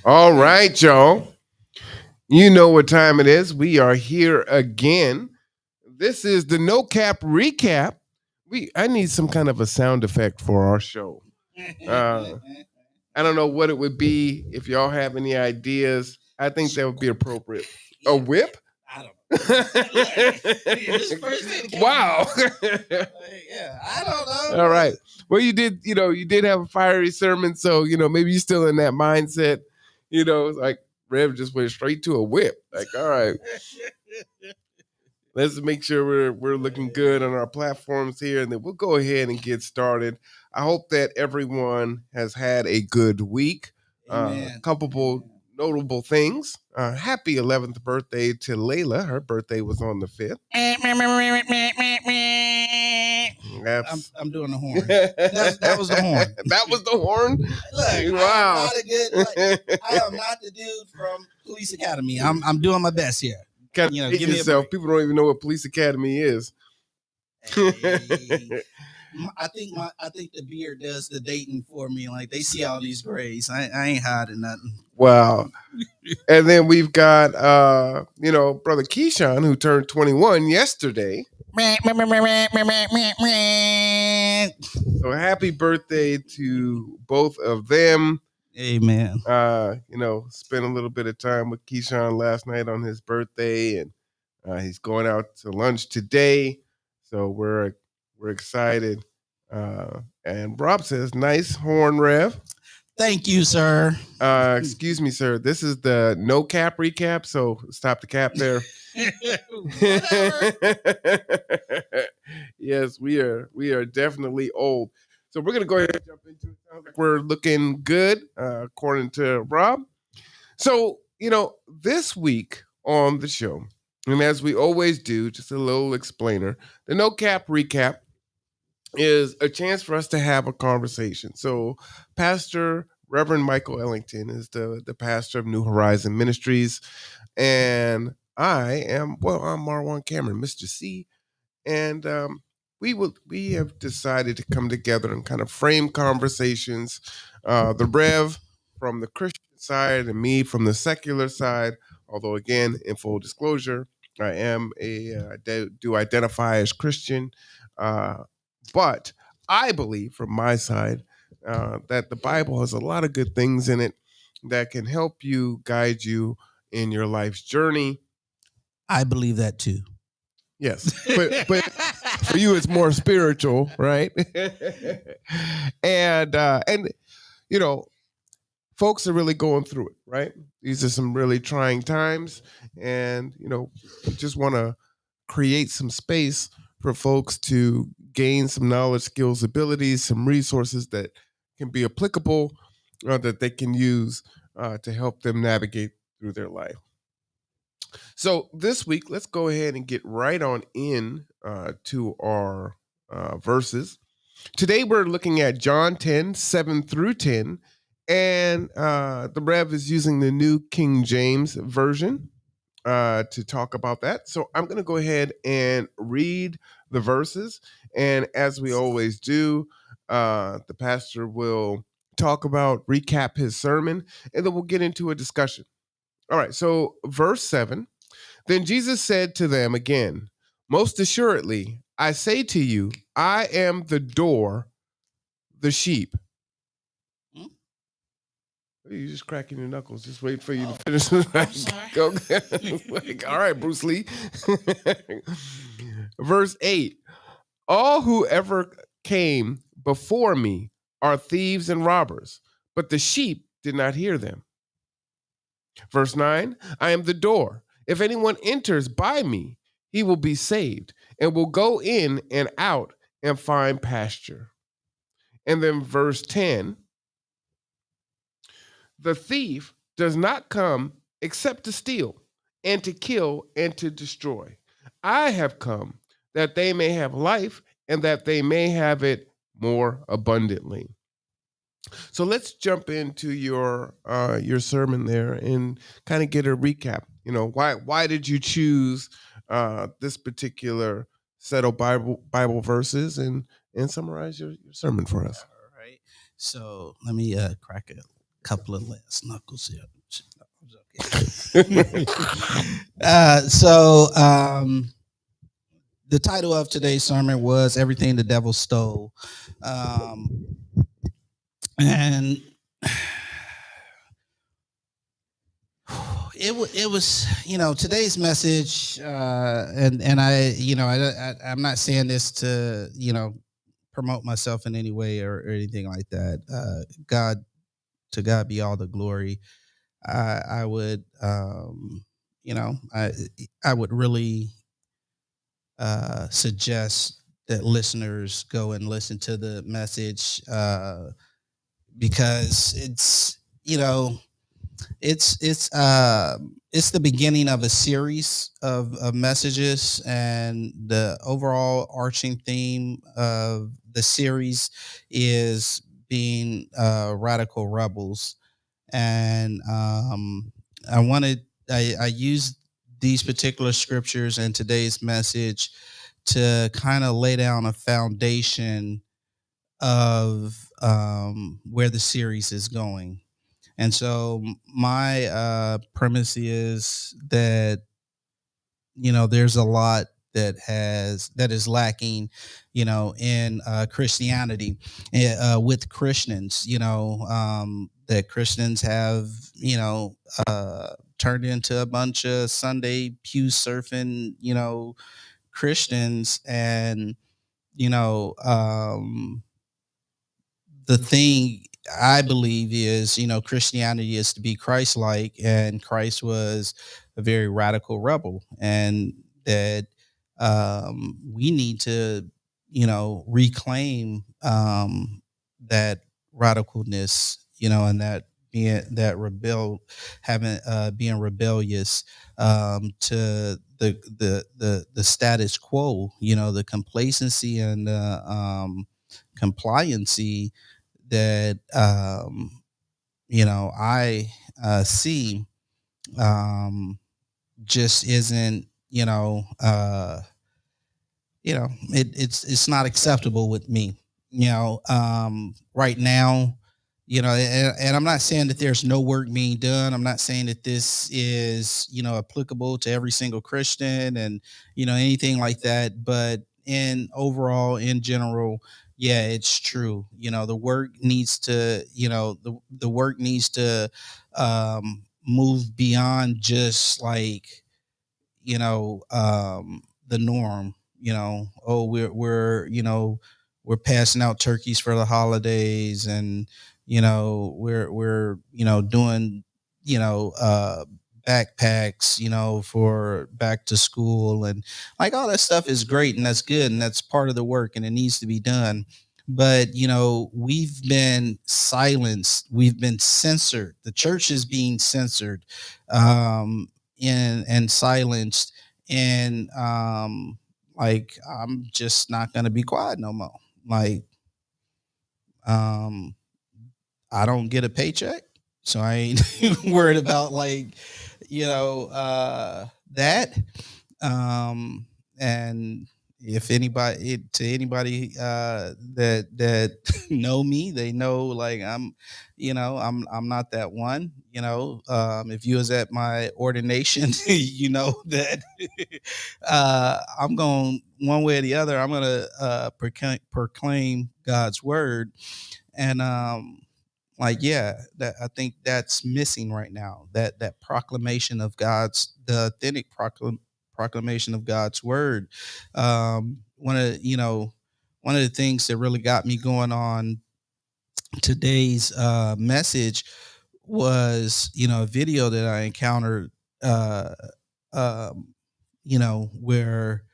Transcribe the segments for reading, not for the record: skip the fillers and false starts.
All right, y'all. You know what time it is. We are here again. This is the No Cap Recap. I need some kind of a sound effect for our show. I don't know what it would be. If y'all have any ideas, I think that would be appropriate. A whip? I don't know. This is the first thing that came Wow. Yeah, I don't know. All right. Well, you did have a fiery sermon, so maybe you're still in that mindset. It's like Rev just went straight to a whip. Like, all right, let's make sure we're looking good on our platforms here, and then we'll go ahead and get started. I hope that everyone has had a good week. Couple notable things. Happy 11th birthday to Layla. Her birthday was on the 5th. I'm doing the horn. That was the horn. That was the horn? Look, wow. I am not the dude from Police Academy. I'm doing my best here. Give yourself. People don't even know what Police Academy is. Hey. I think the beer does the dating for me. Like, they see all these grays. I ain't hiding nothing. Wow. And then we've got brother Keyshawn, who turned 21 yesterday. So happy birthday to both of them. Amen. Spent a little bit of time with Keyshawn last night on his birthday, and he's going out to lunch today. So we're excited. And Rob says, "Nice horn, Rev." Thank you, sir. Excuse me, sir. This is the no cap recap, so stop the cap there. Yes, we are definitely old. So we're gonna go ahead and jump into it. Sounds like we're looking good, according to Rob. So this week on the show, and as we always do, just a little explainer. The no cap recap is a chance for us to have a conversation. So Pastor Reverend Michael Ellington is the pastor of New Horizon Ministries. And I'm Marwan Cameron, Mr. C. And we have decided to come together and kind of frame conversations. The Rev from the Christian side and me from the secular side. Although, again, in full disclosure, I am do identify as Christian. But I believe from my side that the Bible has a lot of good things in it that can help you, guide you in your life's journey. I believe that too. Yes, but for you, it's more spiritual, right? and folks are really going through it, right? These are some really trying times, and just want to create some space for folks to gain some knowledge, skills, abilities, some resources that can be applicable, that they can use to help them navigate through their life. So this week, let's go ahead and get right on in to our verses. Today, we're looking at John 10, 7 through 10, and the Rev is using the New King James Version to talk about that. So I'm going to go ahead and read the verses. And as we always do, the pastor will recap his sermon, and then we'll get into a discussion. All right, so verse 7. Then Jesus said to them again, "Most assuredly, I say to you, I am the door, the sheep." You're just cracking your knuckles. Just wait for you to finish. Go. All right, Bruce Lee. Verse 8. All who ever came before me are thieves and robbers, but the sheep did not hear them. Verse 9. I am the door. If anyone enters by me, he will be saved and will go in and out and find pasture. And then verse 10. The thief does not come except to steal and to kill and to destroy. I have come that they may have life and that they may have it more abundantly. So let's jump into your sermon there and kind of get a recap. Why did you choose this particular set of Bible verses and summarize your sermon for us? All right. So let me crack a couple of last knuckles here. So the title of today's sermon was "Everything the Devil Stole," and it was today's message, and I I'm not saying this to promote myself in any way or anything like that. God To God be all the glory. I would you know I would really suggest that listeners go and listen to the message, because it's the beginning of a series of messages, and the overall arching theme of the series is being radical rebels. And I used these particular scriptures in today's message to kind of lay down a foundation of where the series is going. And so my premise is that there's a lot that is lacking, in Christianity, with Christians. That Christians have turned into a bunch of Sunday pew surfing, Christians, and you know um, the thing I believe is, Christianity is to be Christ-like, and Christ was a very radical rebel, and that we need to, reclaim that radicalness, and that being that rebel, having being rebellious to the status quo, the complacency and the compliancy that I see, just isn't it's not acceptable with me. Right now, and I'm not saying that there's no work being done. I'm not saying that this is applicable to every single Christian and anything like that. But in overall, in general, yeah, it's true. The work needs to the work needs to move beyond just like the norm. Oh, we're passing out turkeys for the holidays, and we're doing backpacks for back to school, and like all that stuff is great and that's good and that's part of the work and it needs to be done. But we've been silenced, we've been censored, the church is being censored, and silenced, and like I'm just not gonna be quiet no more. Like um I don't get a paycheck, so I ain't worried about like that. And if anybody that know me, they know like I'm not that one. If you was at my ordination, you know that I'm going one way or the other. I'm gonna proclaim God's word, and like yeah, that I think that's missing right now, that proclamation of the authentic proclamation of God's word. One of the things that really got me going on today's message was a video that I encountered, uh um where,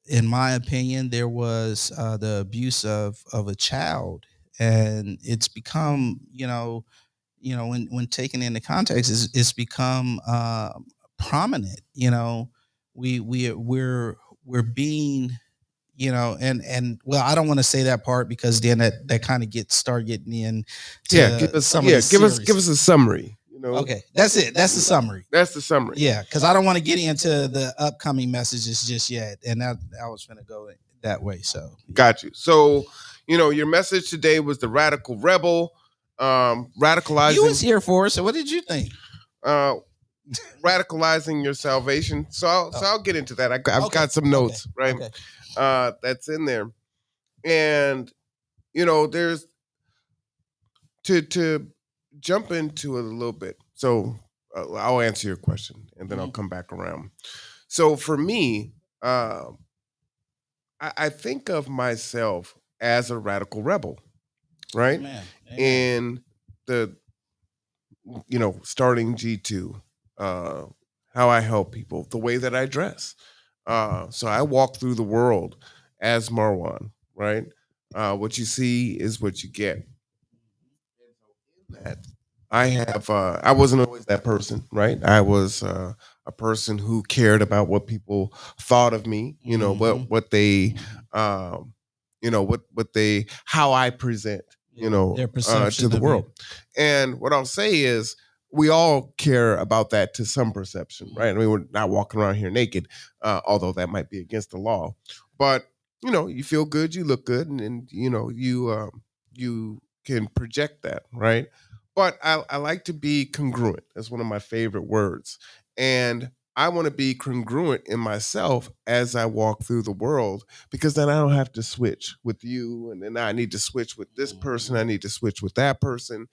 in my opinion, there was the abuse of a child, and it's become when taken into context, it's become prominent. We're being and well, I don't want to say that part because then that kind of start getting Yeah, into some of the give us a summary. Okay, that's it. That's the summary. That's the summary. Yeah, because I don't want to get into the upcoming messages just yet, and that I was going to go that way. So got you. So your message today was the radical rebel, radicalizing. You was here for it, so what did you think? uh, radicalizing your salvation. So Oh, I'll get into that. I've okay, got some okay, notes, right? okay. That's in there, and there's to jump into it a little bit. So I'll answer your question, and then I'll Hmm. come back around. So for me, uh, I think of myself as a radical rebel, right? Amen. Amen. In the starting G2, uh, how I help people, the way that I dress. So I walk through the world as Marwan, right? What you see is what you get. And so in that, I wasn't always that person, right? I was a person who cared about what people thought of me, Hmm. what they, Hmm. um, what they, how I present, Yeah, their to perception the of you. world. And what I'll say is, we all care about that to some perception, right? I mean, we're not walking around here naked, although that might be against the law. But you feel good, you look good, and you can project that, right? But I like to be congruent. That's one of my favorite words. And I want to be congruent in myself as I walk through the world, because then I don't have to switch with you. And then I need to switch with this person. I Hmm. need to switch with that person.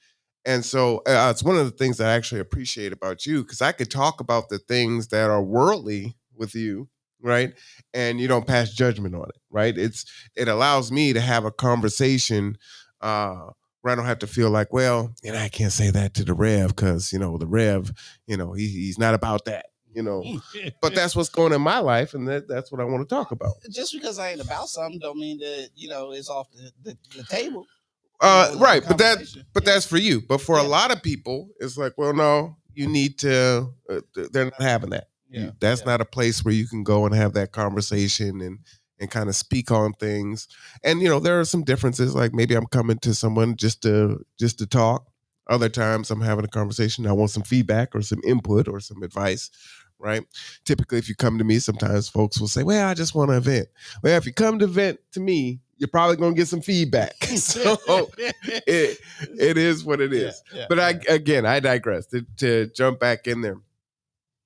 And so it's one of the things I actually appreciate about you, because I could talk about the things that are worldly with you, right? And you don't pass judgment on it, right? It allows me to have a conversation where I don't have to feel like, well, I can't say that to the Rev, because the Rev, he's not about that, But that's what's going on in my life, and that's what I want to talk about. Just because I ain't about something don't mean that it's off the table. The Right, but conversation. Yeah, that's for you. But for a yeah, lot of people, it's like, well, no, you need to. They're not having that. yeah, That's yeah. not a place where you can go and have that conversation and kind of speak on things. And there are some differences. Like maybe I'm coming to someone just to talk. Other times I'm having a conversation. I want some feedback or some input or some advice. Right. Typically, if you come to me, sometimes folks will say, "Well, I just want to vent." Well, if you come to vent to me, you're probably gonna get some feedback. So it it is what it Yeah, is. yeah, But yeah. I digress to jump back in there.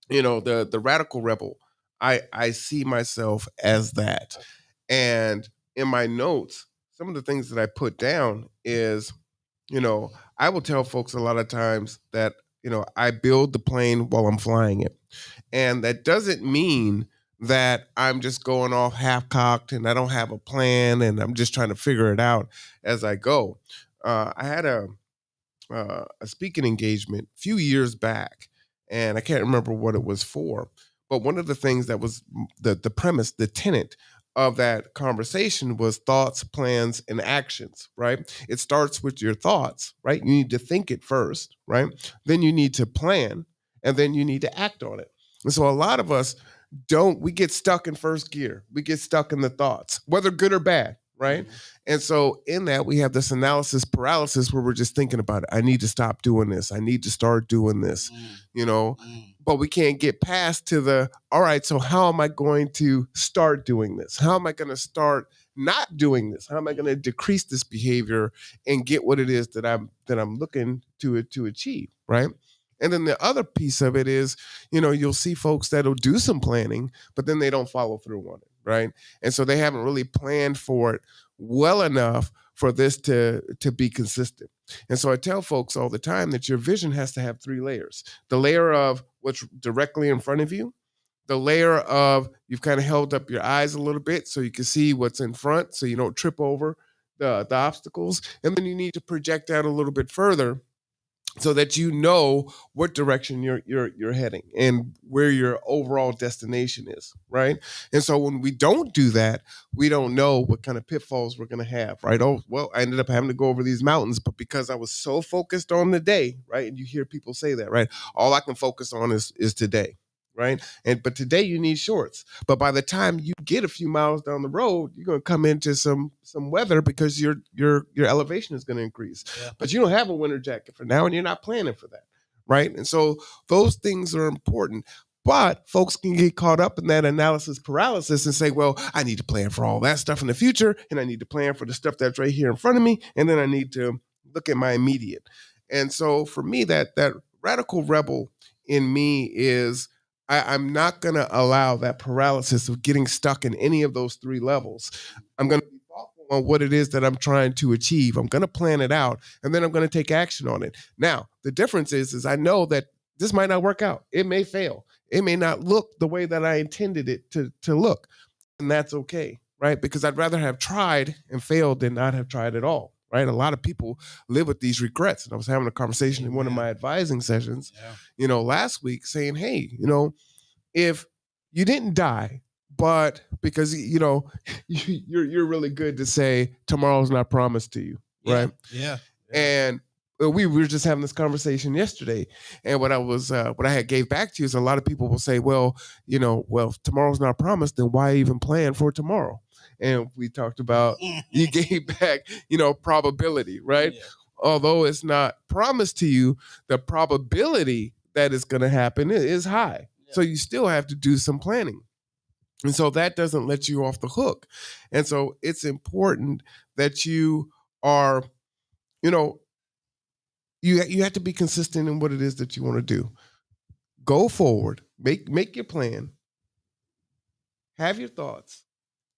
The radical rebel. I see myself as that, and in my notes, some of the things that I put down is, I will tell folks a lot of times that I build the plane while I'm flying it, and that doesn't mean that I'm just going off half cocked and I don't have a plan and I'm just trying to figure it out as I go. I had a speaking engagement a few years back, and I can't remember what it was for. But one of the things that was the premise, the tenet of that conversation was thoughts, plans, and actions. Right? It starts with your thoughts. Right? You need to think it first. Right? Then you need to plan, and then you need to act on it. And so a lot of us don't. We get stuck in first gear. We get stuck in the thoughts, whether good or bad. Right? Mhm. And so in that, we have this analysis paralysis where we're just thinking about it. I need to stop doing this. I need to start doing this, Mm, you know. mm, But we can't get past to the, all right, so how am I going to start doing this? How am I going to start not doing this? How am I going to decrease this behavior and get what it is that I'm looking to achieve, right? And then the other piece of it is, you'll see folks that'll do some planning, but then they don't follow through on it, right? And so they haven't really planned for it well enough for this to be consistent. And so I tell folks all the time that your vision has to have three layers: the layer of what's directly in front of you, the layer of you've kind of held up your eyes a little bit so you can see what's in front, so you don't trip over the obstacles, and then you need to project out a little bit further so that you know what direction you're heading and where your overall destination is, right? And so when we don't do that, we don't know what kind of pitfalls we're going to have, right? Oh, well, I ended up having to go over these mountains, but because I was so focused on the day, right? And you hear people say that, right? All I can focus on is today, right? And but today you need shorts. But by the time you get a few miles down the road, you're going to come into some weather because your elevation is going to increase. yeah. But you don't have a winter jacket for now, and you're not planning for that, right? And so those things are important. But folks can get caught up in that analysis paralysis and say, well, I need to plan for all that stuff in the future, and I need to plan for the stuff that's right here in front of me, and then I need to look at my immediate. And so for me, that radical rebel in me is I'm not going to allow that paralysis of getting stuck in any of those three levels. I'm going to be thoughtful on what it is that I'm trying to achieve. I'm going to plan it out, and then I'm going to take action on it. Now, the difference is I know that this might not work out. It may fail. It may not look the way that I intended it to look, and that's okay, right? Because I'd rather have tried and failed than not have tried at all, right? A lot of people live with these regrets. And I was having a conversation in one of my advising sessions, last week saying, hey, if you didn't die, but because you're really good to say tomorrow's not promised to you, right? Yeah. And we were just having this conversation yesterday, and what I had gave back to you is a lot of people will say, well, if tomorrow's not promised, then why even plan for tomorrow? And we talked about you gave back, probability, right? Yeah. Although it's not promised to you, the probability that it's going to happen is high. Yeah. So you still have to do some planning. And so that doesn't let you off the hook. And so it's important that you are, you know, you have to be consistent in what it is that you want to do. Go forward, make your plan, have your thoughts,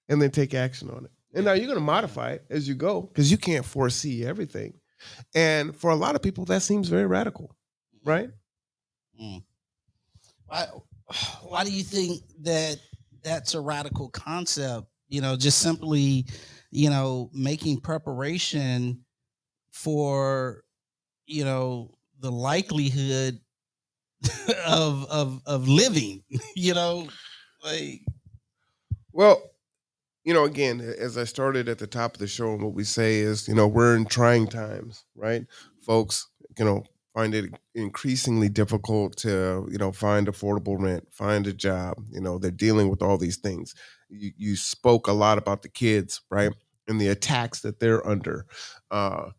and then take action on it. And now you're going to modify it as you go because you can't foresee everything. And for a lot of people, that seems very radical, right? Mm. Why do you think that that's a radical concept? Just simply, making preparation for, the likelihood of living, like. Well, again, as I started at the top of the show, and what we say is, we're in trying times, right? Folks, find it increasingly difficult to, find affordable rent, find a job. They're dealing with all these things. You spoke a lot about the kids, right? And the attacks that they're under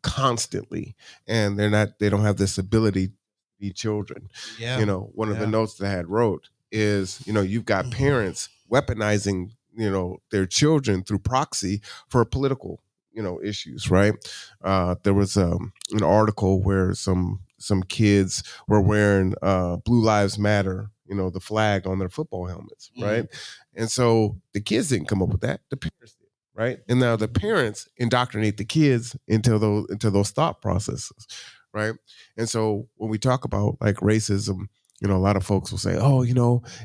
constantly. And they don't have this ability to be children. Yeah. One of the notes that I had wrote is, you've got parents weaponizing their children through proxy for political issues, right? There was an article where some kids were wearing Blue Lives Matter, the flag on their football helmets, right? And so the kids didn't come up with that, the parents did, right? And now the parents indoctrinate the kids into those thought processes, right? And so when we talk about like racism, a lot of folks will say, oh,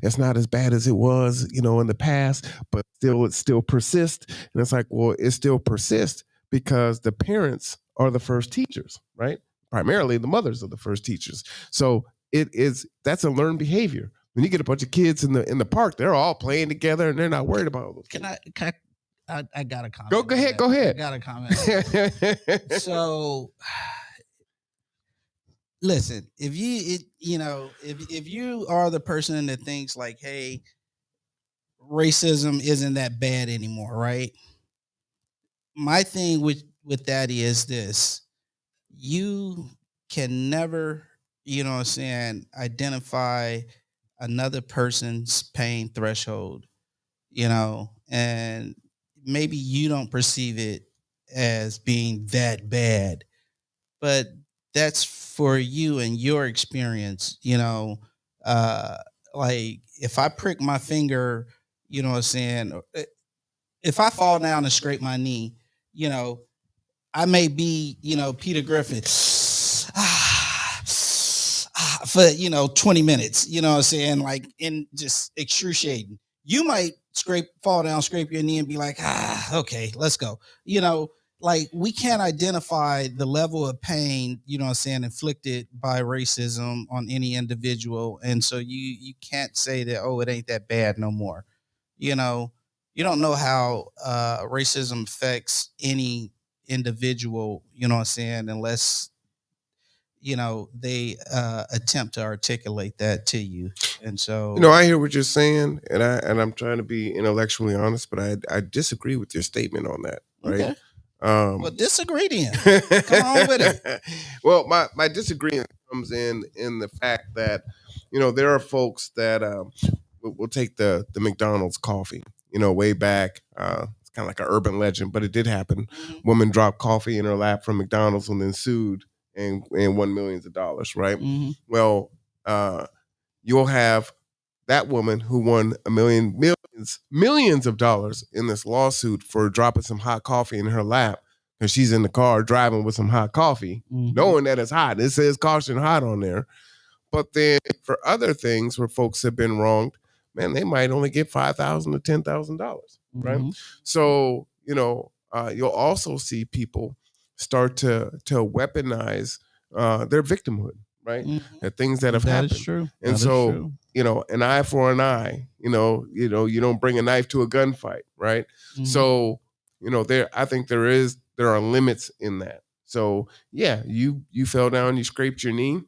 it's not as bad as it was, in the past, but it still persists. And it's like, well, it still persists because the parents are the first teachers, right? Primarily the mothers are the first teachers. So that's a learned behavior. When you get a bunch of kids in the park, they're all playing together and they're not worried about all those Can things. I got a comment. Go ahead. I got a comment. So listen, if you are the person that thinks like, hey, racism isn't that bad anymore, right? My thing with that is this: you can never, what I'm saying, identify another person's pain threshold, and maybe you don't perceive it as being that bad, but that's for you and your experience, uh like if I prick my finger, what I'm saying, if I fall down and scrape my knee, you know I may be, Peter Griffin for 20 minutes, what I'm saying, like in just excruciating. You might fall down, scrape your knee and be like, okay, let's go. Like we can't identify the level of pain, what I'm saying, inflicted by racism on any individual. And so you can't say that, oh, it ain't that bad no more. You know, you don't know how racism affects any individual, what I'm saying, unless they attempt to articulate that to you. And so I hear what you're saying, and I'm trying to be intellectually honest, but I disagree with your statement on that, right? okay, well, disagree then. Come on with it. Well, my disagreement comes in the fact that there are folks that will take the McDonald's coffee. Way back, it's kind of like an urban legend, but it did happen. Mhm. Woman dropped coffee in her lap from McDonald's and then sued, and won millions of dollars, right? Mhm. Well, you'll have that woman who won millions of dollars in this lawsuit for dropping some hot coffee in her lap because she's in the car driving with some hot coffee, Mhm. knowing that it's hot. It says caution hot on there. But then for other things where folks have been wronged, man, they might only get $5,000 to $10,000, right? Mhm. So you'll also see people start to weaponize their victimhood, right? Mhm. The things that have That is happened, true. and That is so true. an eye for an eye. You don't bring a knife to a gunfight, right? Mhm. So I think there are limits in that. So yeah, you fell down, you scraped your knee,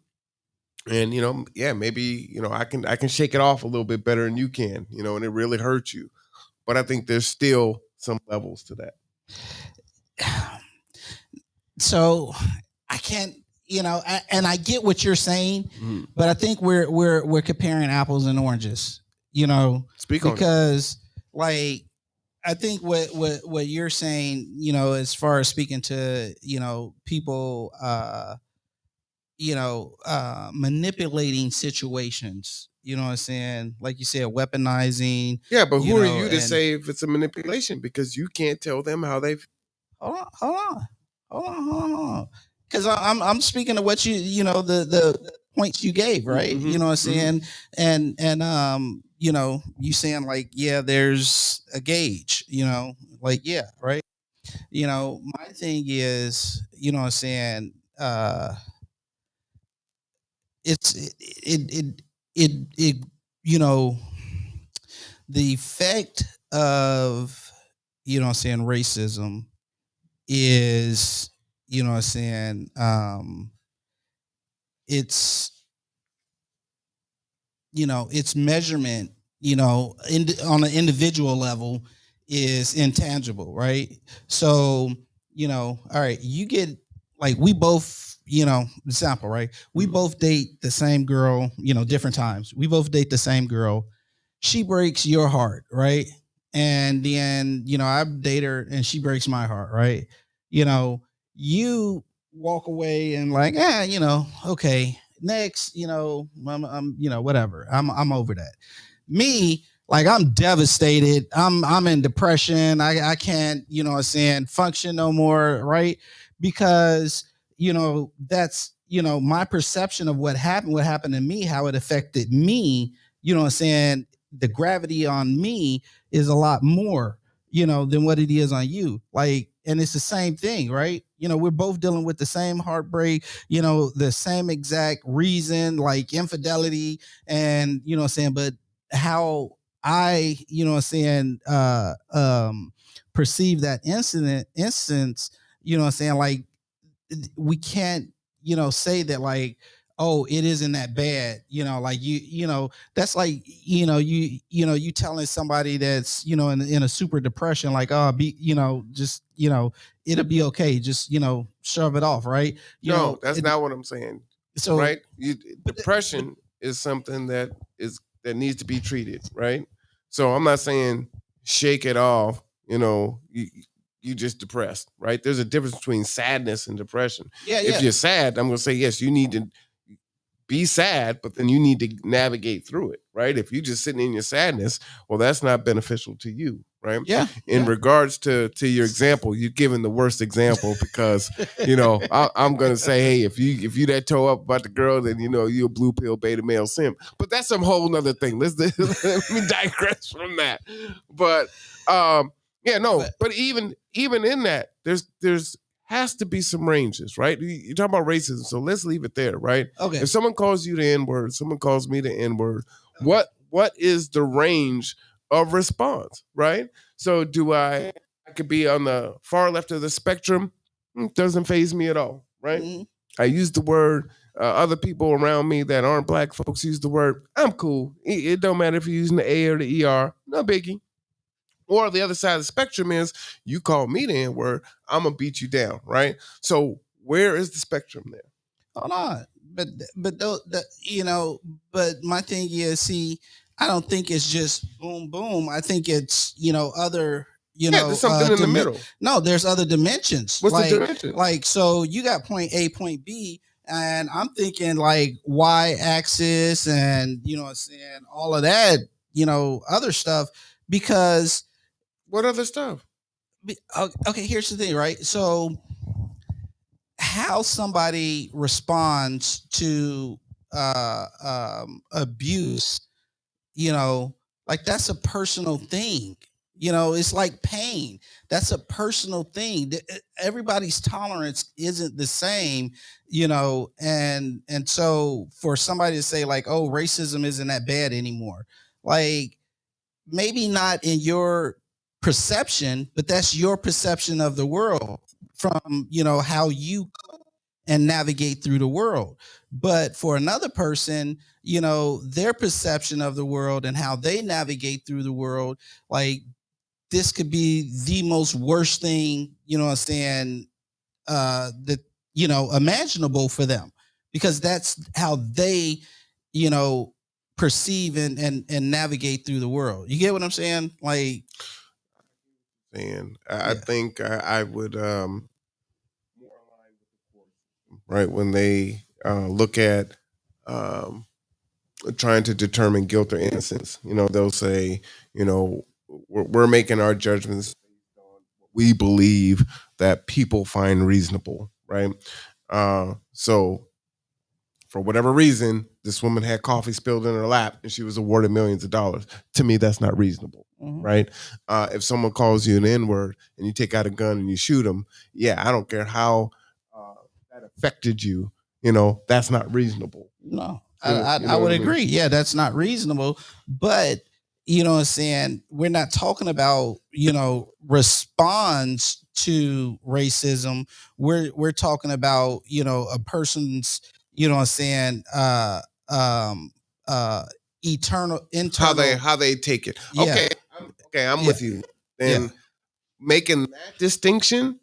and yeah, maybe I can shake it off a little bit better than you can, and it really hurts you, but I think there's still some levels to that. So I can't, and I get what you're saying, Mhm. but I think we're comparing apples and oranges, Speak on it. because like I think what you're saying, as far as speaking to, people, manipulating situations, you know what I'm saying? Like you said, weaponizing, Yeah, but who are you to and say if it's a manipulation, because you can't tell them how they've. hold on, hold on, hold on. Because I'm speaking of what the points you gave, right? You know what I'm saying? And you saying like, yeah, there's a gauge, like, yeah, right. My thing is, what I'm saying, it's it you know the effect of, what I'm saying, racism is, what I'm saying, it's its measurement, on an individual level is intangible, right? So, all right, you get, like, we both, example, right? We both date the same girl, different times. We both date the same girl. She breaks your heart, right? And then, I date her and she breaks my heart, right? You know, you walk away and like, okay, next, I'm whatever. I'm over that. Me, like, I'm devastated. I'm in depression. I can't, what I'm saying, function no more, right? Because, that's, my perception of what happened to me, how it affected me, what I'm saying, the gravity on me is a lot more, than what it is on you. Like, and it's the same thing, right? We're both dealing with the same heartbreak, the same exact reason, like infidelity, and what I'm saying, but how I, what I'm saying, perceive that instance, what I'm saying, like, we can't, say that, like, oh, it isn't that bad, like, that's like, you telling somebody that's, in a super depression, like, oh, be, just, it'll be okay, just, shove it off, right? No, that's not what I'm saying. So, Right? but Depression is something that needs to be treated, right? So I'm not saying shake it off. You just depressed, right? There's a difference between sadness and depression. yeah, If yeah, you're sad, I'm gonna say yes, you need to be sad, but then you need to navigate through it, right? If you're just sitting in your sadness, well, that's not beneficial to you, right? yeah, In yeah. regards to your example, you're giving the worst example because I'm gonna say, hey, if you that toe up about the girl, then you're a blue pill beta male simp. But that's some whole nother thing. Let me digress from that. But yeah, no. But But even in that, there's has to be some ranges, right? You're talking about racism, so let's leave it there, right? okay, If someone calls you the N word, someone calls me the N word, okay, what is the range of response, right? So do I could be on the far left of the spectrum, doesn't phase me at all, right? mhm. I use the word. Other people around me that aren't black folks use the word. I'm cool. It don't matter if you're using the A or the ER. No biggie. Or the other side of the spectrum is you call me the N word, I'm gonna beat you down, right? So where is the spectrum there? Hold on, but my thing is, see, I don't think it's just boom boom. I think it's, other. Yeah, there's something in the middle. no, there's other dimensions. What's the dimension? So you got point A, point B, and I'm thinking like Y axis and you know what I'm saying, all of that, other stuff because What other stuff? okay, here's the thing, right? So how somebody responds to abuse, like that's a personal thing. It's like pain. That's a personal thing. Everybody's tolerance isn't the same, and so for somebody to say like, "Oh, racism isn't that bad anymore," like maybe not in your perception, but that's your perception of the world from how you and navigate through the world. But for another person, their perception of the world and how they navigate through the world, like this could be the most worst thing, what I'm saying, that, imaginable for them because that's how they, you know, perceive and navigate through the world. You get what I'm saying? Like, And I yeah. think I would right when they look at um, trying to determine guilt or innocence. They'll say, we're making our judgments based on what we believe that people find reasonable, right? So for whatever reason, this woman had coffee spilled in her lap and she was awarded millions of dollars. To me, that's not reasonable, right? If someone calls you an N word and you take out a gun and you shoot them, yeah, I don't care how that affected you. That's not reasonable. No, I What would I mean? agree. Yeah, that's not reasonable. But you know what I'm saying? We're not talking about, response to racism. We're talking about, a person's, what I'm saying, um uh eternal internal. How they take it. Yeah. Okay, I'm Yeah. with you. Yeah. Then making that distinction,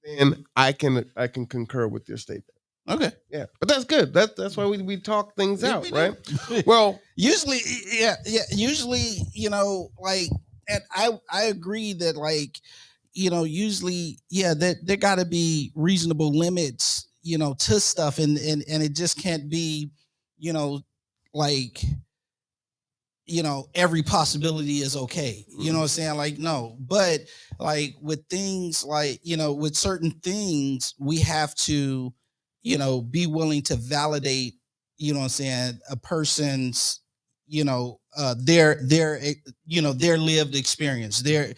then I can concur with your statement. Okay. Yeah, but that's good. That's why we talk things Yeah, out, we right? do. Well, Usually, yeah. Usually, like, and I agree that like, usually, yeah, that there got to be reasonable limits, to stuff, and it just can't be, like, every possibility is okay. You know what I'm saying? Like, no, but like with things like, with certain things, we have to, be willing to validate, what I'm saying, a person's, their lived experience, their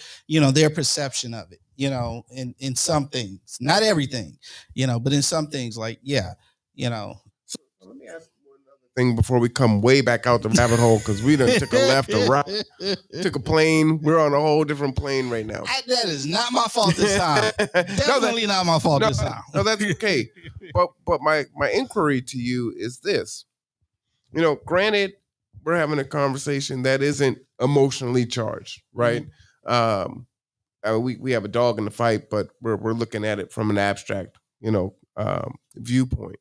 perception of it, in some things, not everything, but in some things, like, yeah, you know. so let me ask you another thing before we come way back out the rabbit hole because we done took a left, a right, took a plane. We're on a whole different plane right now. That is not my fault this time. Definitely not my fault this time. No, that's okay. But my inquiry to you is this. Granted, we're having a conversation that isn't emotionally charged, right? Um, we have a dog in the fight, but we're looking at it from an abstract, viewpoint.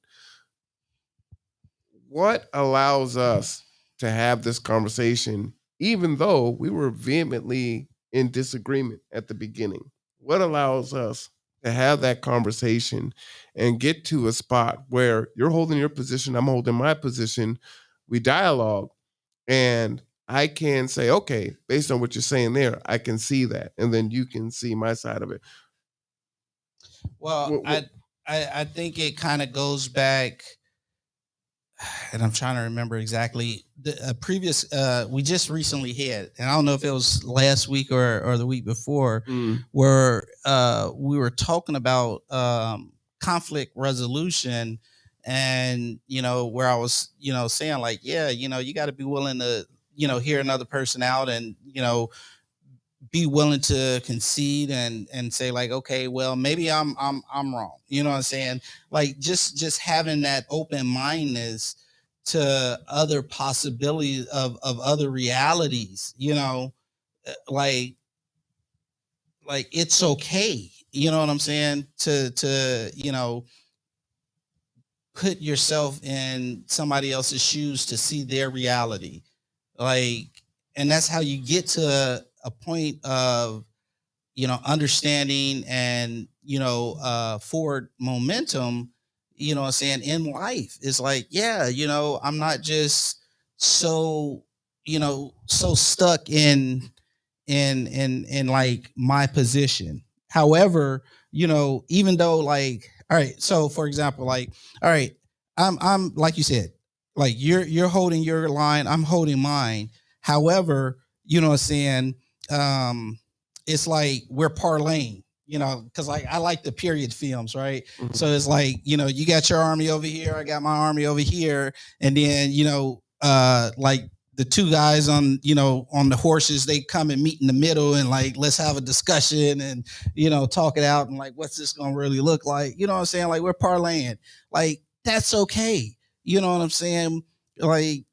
What allows us to have this conversation, even though we were vehemently in disagreement at the beginning? What allows us to have that conversation and get to a spot where you're holding your position, I'm holding my position, we dialogue, and I can say, okay, based on what you're saying there, I can see that, and then you can see my side of it. Well, I think it kind of goes back, and I'm trying to remember exactly the previous. We just recently had, and I don't know if it was last week or the week before, where we were talking about conflict resolution, and where I was saying like, yeah, you got to be willing to hear another person out, and be willing to concede and say like, okay, well, maybe I'm wrong. You know what I'm saying? Like just having that open mindedness to other possibilities of other realities, like it's okay. You know what I'm saying? To put yourself in somebody else's shoes to see their reality. Like, and that's how you get to a point of understanding and forward momentum, what I'm saying, in life. It's like, yeah, I'm not just so so stuck in like my position. However, even though, like, all right, so for example, like, all right, I'm like you said, like, you're holding your line, I'm holding mine. However, what I'm saying, um it's like we're parlaying, because like I like the period films, right? So it's like, you got your army over here, I got my army over here, and then like the two guys on the horses, they come and meet in the middle, and like, let's have a discussion and talk it out, and like, what's this gonna really look like, what I'm saying? Like, we're parlaying, like, that's okay, what I'm saying? Like,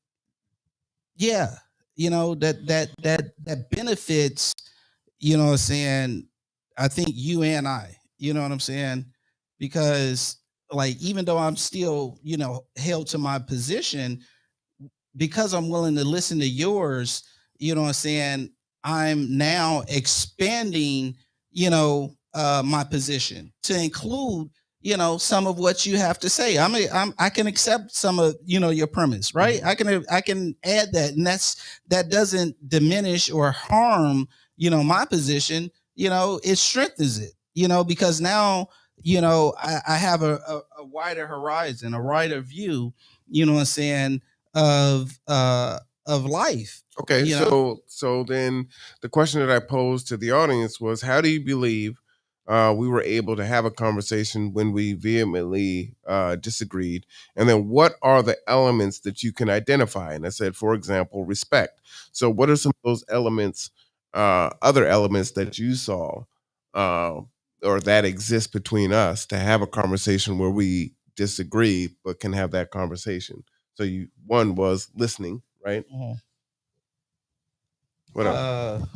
yeah, that benefits, what I'm saying, I think you and I, what I'm saying? Because, like, even though I'm still, held to my position, because I'm willing to listen to yours, what I'm saying, I'm now expanding, my position to include, some of what you have to say. I can accept some of, your premise, right? I can add that, and that doesn't diminish or harm, my position. It strengthens it, because now, I have a wider horizon, a wider view, what I'm saying, of life. Okay, so then the question that I posed to the audience was, how do you believe we were able to have a conversation when we vehemently disagreed? And then what are the elements that you can identify? And I said, for example, respect. So what are some of those elements, other elements that you saw, uh, or that exist between us to have a conversation where we disagree but can have that conversation? So one was listening, right? Mhm. What else?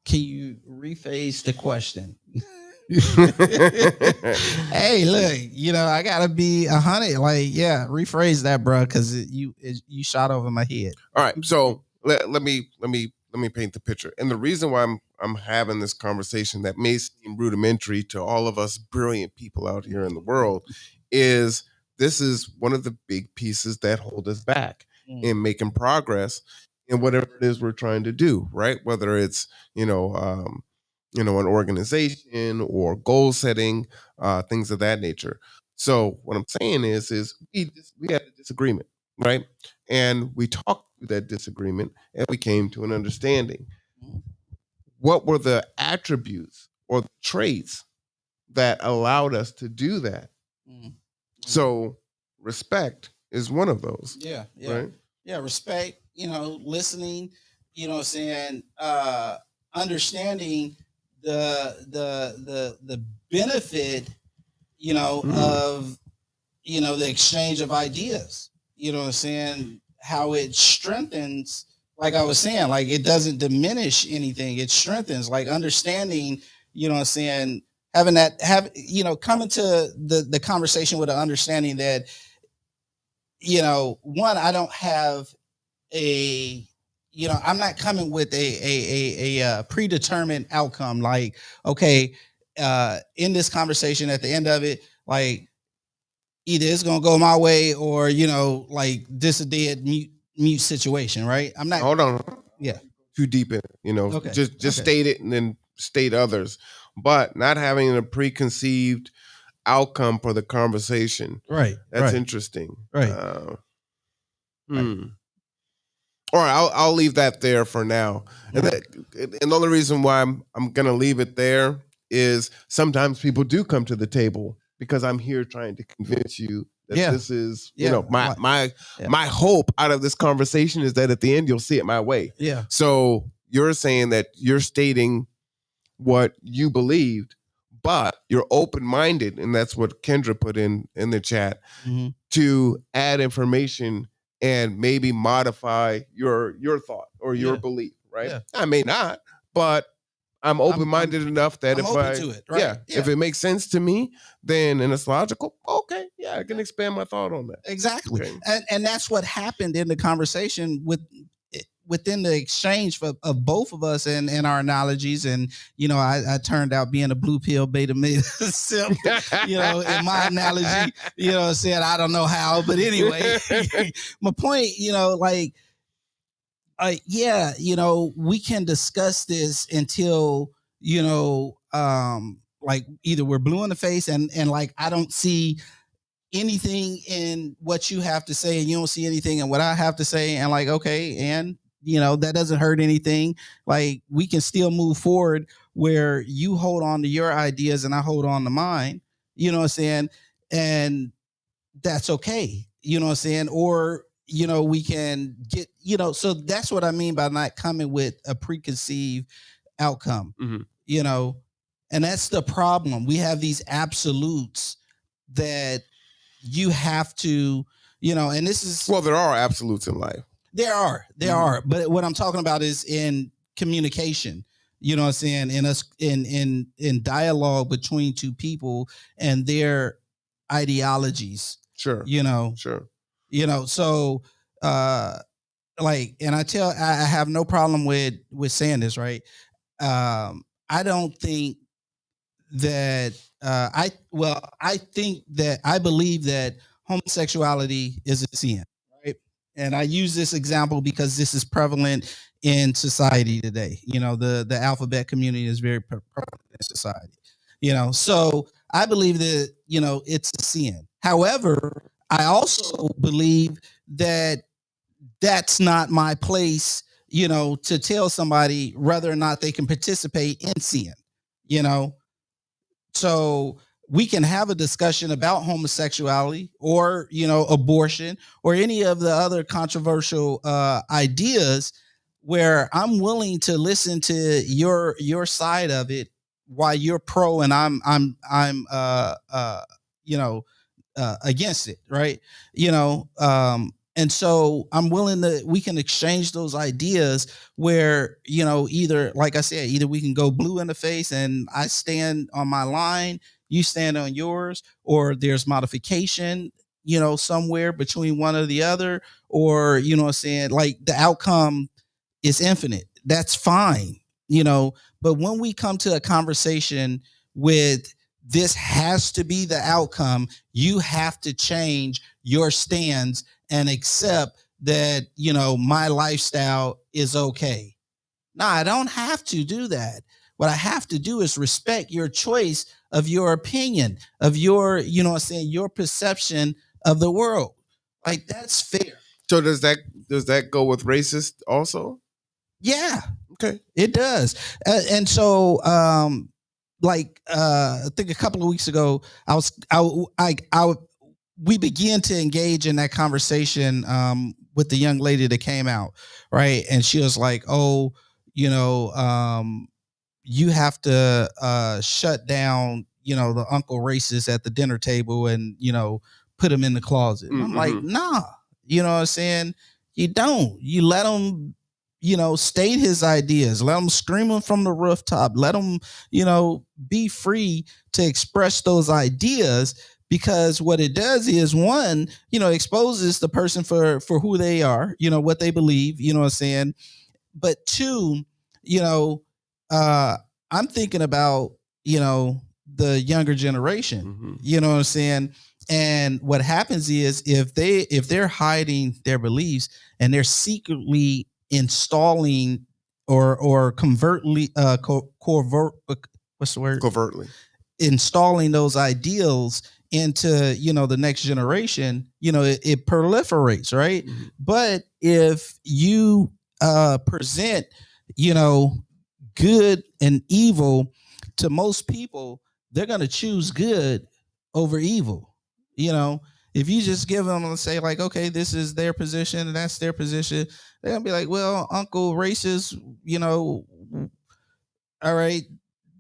Can you rephrase the question? Hey, look, I gotta be 100. Like, yeah, rephrase that, bro, because you shot over my head. All right, so let me paint the picture. And the reason why I'm having this conversation that may seem rudimentary to all of us brilliant people out here in the world is this is one of the big pieces that hold us back in making progress in whatever it is we're trying to do, right? Whether it's an organization or goal setting, things of that nature. So what I'm saying is we had a disagreement, right? And we talked through that disagreement and we came to an understanding. What were the attributes or the traits that allowed us to do that? Mhm. So respect is one of those. Yeah, yeah, right? yeah. Respect, listening, what I'm saying, understanding the benefit, of the exchange of ideas. What I'm saying, how it strengthens, like I was saying, like, it doesn't diminish anything, it strengthens, like, understanding, what I'm saying, having that have coming to the conversation with an understanding that, one, I don't have a I'm not coming with a predetermined outcome, like, okay, in this conversation, at the end of it, like, either it's gonna go my way, or like, this a dead mute situation, right? I'm not. Hold on. Yeah. Too deep in it, Okay. just Okay. state it and then state others, but not having a preconceived outcome for the conversation. Right. That's Right. interesting. Right. Right. Hmm. All right, I'll leave that there for now. And, and the only reason why I'm gonna leave it there is sometimes people do come to the table because I'm here trying to convince you that Yeah. this is, Yeah. my hope out of this conversation is that at the end you'll see it my way. Yeah. So you're saying that you're stating what you believed, but you're open minded, and that's what Kendra put in the chat, Mhm. to add information and maybe modify your thought or your Yeah. belief, right? Yeah. I may not, but I'm I'm open minded enough that I'm if open I to it, yeah, right? if Yeah. it makes sense to me, then and it's logical, okay, yeah, I can expand my thought on that. Exactly. Okay. And that's what happened in the conversation within the exchange of both of us and our analogies, and I turned out being a blue pill beta male simp, in my analogy, said I don't know how, but anyway, my point, yeah, we can discuss this until like either we're blue in the face and like I don't see anything in what you have to say and you don't see anything in what I have to say, and like, okay, and that doesn't hurt anything. Like, we can still move forward where you hold on to your ideas and I hold on to mine, you know what I'm saying? And that's okay, you know what I'm saying? Or we can get, so that's what I mean by not coming with a preconceived outcome. Mhm. And that's the problem. We have these absolutes that you have to, and this is, Well, there are absolutes in life. there are, but what I'm talking about is in communication, you know what I'm saying, in us, in dialogue between two people and their ideologies, Sure. Sure. So like, and I have no problem with saying this, right? I don't think that I believe that homosexuality is a sin, right? And I use this example because this is prevalent in society today. The alphabet community is very prevalent in society. So I believe that it's a sin. However, I also believe that that's not my place, to tell somebody whether or not they can participate in sin. You know, so we can have a discussion about homosexuality or abortion or any of the other controversial ideas where I'm willing to listen to your side of it while you're pro and I'm you know against it, right? And so I'm willing to, we can exchange those ideas where, either, like I said, either we can go blue in the face and I stand on my line, you stand on yours, or there's modification, somewhere between one or the other, or, what I'm saying, like the outcome is infinite. That's fine, but when we come to a conversation with this has to be the outcome, you have to change your stance and accept that, my lifestyle is okay. No, I don't have to do that. What I have to do is respect your choice of your opinion, of your, your perception of the world. Like, that's fair. So does that go with racist also? Yeah. Okay. It does. And so I think a couple of weeks ago, we began to engage in that conversation with the young lady that came out, right? And she was like, "Oh, you have to shut down, the uncle racist at the dinner table and, put him in the closet." And I'm like, nah, you know what I'm saying? You don't. You let him, state his ideas. Let him scream them from the rooftop. Let him, be free to express those ideas, because what it does is, one, exposes the person for who they are, what they believe, you know what I'm saying? But two, you know, uh, I'm thinking about, the younger generation, you know what I'm saying? And what happens is, if they're hiding their beliefs and they're secretly installing or covertly what's the word? Covertly Installing those ideals into the next generation, it proliferates, right? But if you present good and evil to most people, they're going to choose good over evil. If you just give them and say, like, okay, this is their position and that's their position, they're gonna be like, well, Uncle Racist, all right,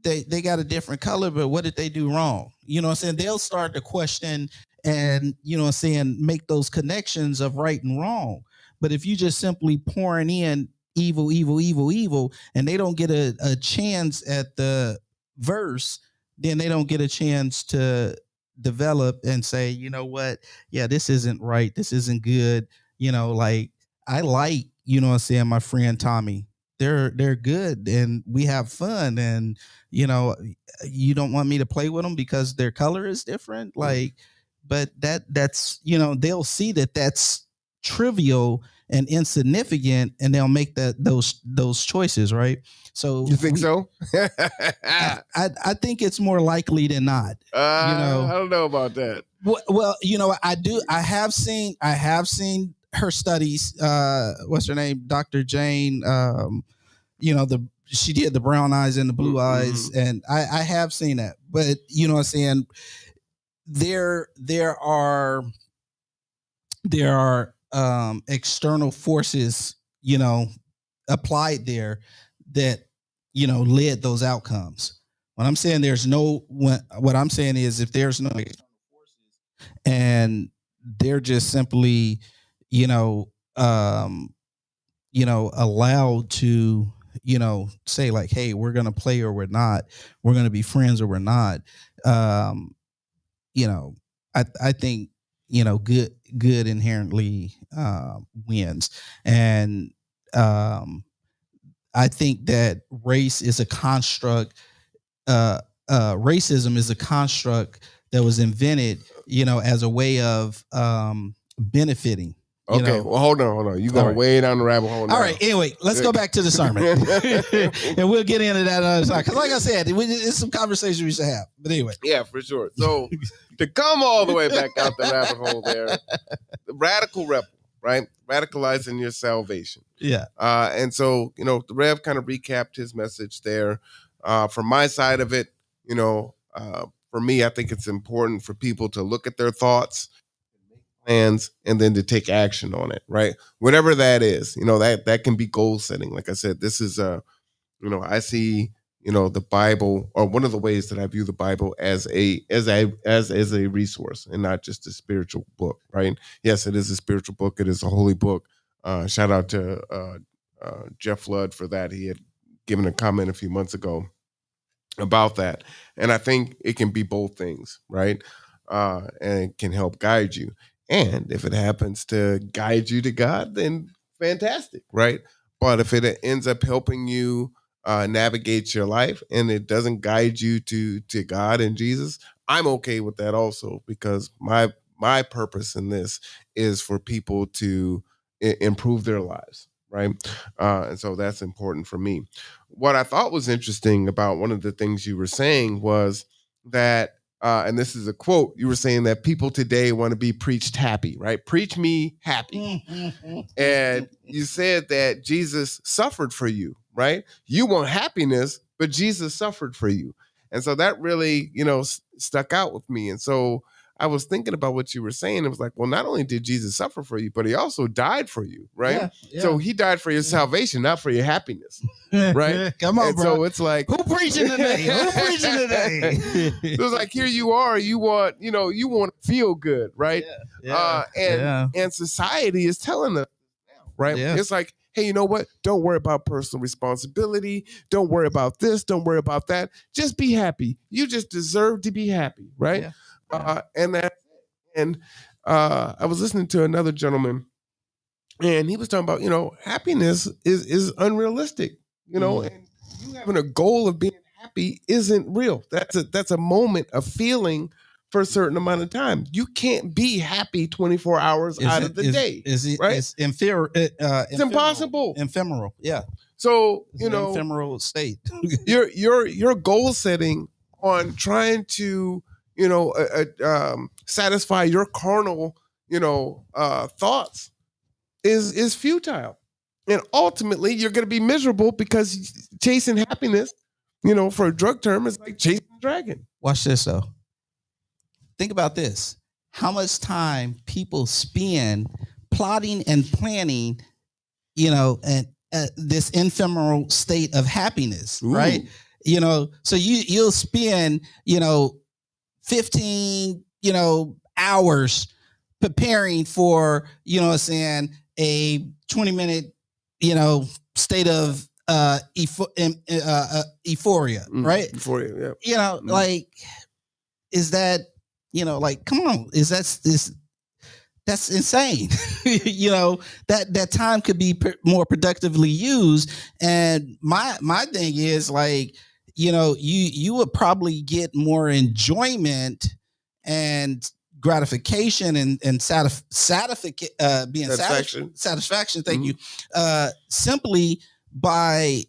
they got a different color, but what did they do wrong? You know what I'm saying? They'll start to question and, make those connections of right and wrong. But if you just simply pouring in evil, evil, evil, evil, and they don't get a chance at the verse, then they don't get a chance to develop and say, you know what? Yeah, this isn't right. This isn't good. Like, I like, you know what I'm saying, my friend Tommy. They're good and we have fun, and you know, you don't want me to play with them because their color is different, like, but that's, you know, they'll see that that's trivial and insignificant, and they'll make those choices, right? So You think so? I think it's more likely than not. You know, I don't know about that. well, you know, I do. I have seen her studies. What's her name? Dr. Jane. You know, she did the brown eyes and the blue eyes, and I have seen that. But you know what I'm saying? There are external forces, you know, applied there that, you know, led those outcomes. What I'm saying, what I'm saying is, if there's no external forces and they're just simply, you know, allowed to, you know, say like, hey, we're gonna play or we're not, we're gonna be friends or we're not. Um, you know, I think, you know, good inherently wins, and I think that race is a construct. Racism is a construct that was invented, you know, as a way of benefiting. Okay, well, hold on. You're going way down the rabbit hole now. All right, anyway, let's go back to the sermon. And we'll get into that another time. Because like I said, it's some conversation we should have. But anyway. Yeah, for sure. So to come all the way back out the rabbit hole there, the radical rebel, right? Radicalizing your salvation. Yeah. And so, you know, the Rev kind of recapped his message there. From my side of it, you know, for me, I think it's important for people to look at their thoughts, plans, and then to take action on it, right? Whatever that is, you know, that can be goal setting. Like I said, this is you know, I see, you know, the Bible, or one of the ways that I view the Bible as a resource and not just a spiritual book, right? Yes, it is a spiritual book. It is a holy book. Shout out to Jeff Flood for that. He had given a comment a few months ago about that. And I think it can be both things, right? And it can help guide you. And if it happens to guide you to God, then fantastic, right? But if it ends up helping you navigate your life and it doesn't guide you to God and Jesus, I'm okay with that also, because my purpose in this is for people to improve their lives, right? And so that's important for me. What I thought was interesting about one of the things you were saying was that, and this is a quote, you were saying that people today want to be preached happy, right? Preach me happy. And you said that Jesus suffered for you, right? You want happiness, but Jesus suffered for you. And so that really, you know, stuck out with me. And so I was thinking about what you were saying. It was like, well, not only did Jesus suffer for you, but he also died for you, right? Yeah, yeah. So he died for your salvation, not for your happiness, right? Come on, and bro. So it's like, who preaching today? Who preaching today? It was like, here you are. You want to feel good, right? And society is telling us, right? Yeah. It's like, hey, you know what? Don't worry about personal responsibility. Don't worry about this. Don't worry about that. Just be happy. You just deserve to be happy, right? Yeah. And I was listening to another gentleman, and he was talking about, you know, happiness is unrealistic, you know, and you having a goal of being happy isn't real. That's a moment of feeling for a certain amount of time. You can't be happy 24 hours out of the day. Right? It's it's impossible. Ephemeral. Yeah. So, It's you know, ephemeral state. your goal setting on trying to, you know, satisfy your carnal, you know, thoughts is futile. And ultimately you're going to be miserable, because chasing happiness, you know, for a drug term, is like chasing a dragon. Watch this though. Think about this. How much time people spend plotting and planning, you know, and this ephemeral state of happiness, right? You know, so you'll spend, you know, 15, you know, hours preparing for, you know what I'm saying, a 20-minute, you know, state of euphoria, right? Euphoria, yeah. You know, like, is that, you know, like, come on, that's insane. That time could be more productively used. And my thing is like, you would probably get more enjoyment and gratification and Satisfaction. satisfaction. Thank Mhm. you. Simply by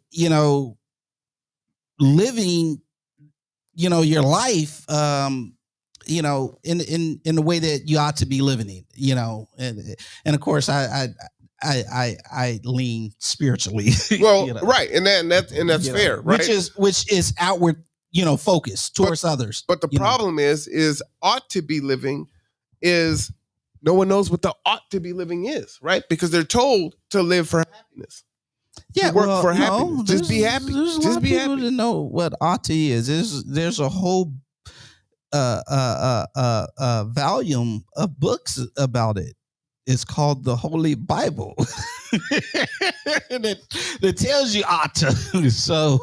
living your life in the way that you ought to be living it, and of course I lean spiritually. Well, right, and that's fair, right? Which is outward focus towards others. But the problem is ought to be living is no one knows what the ought to be living is, right? Because they're told to live for happiness. Yeah, work for happiness. Just be happy. There's a Just lot of be people happy. that know what ought to is. There's a whole volume of books about it. It's called the Holy Bible. that tells you ought to. So,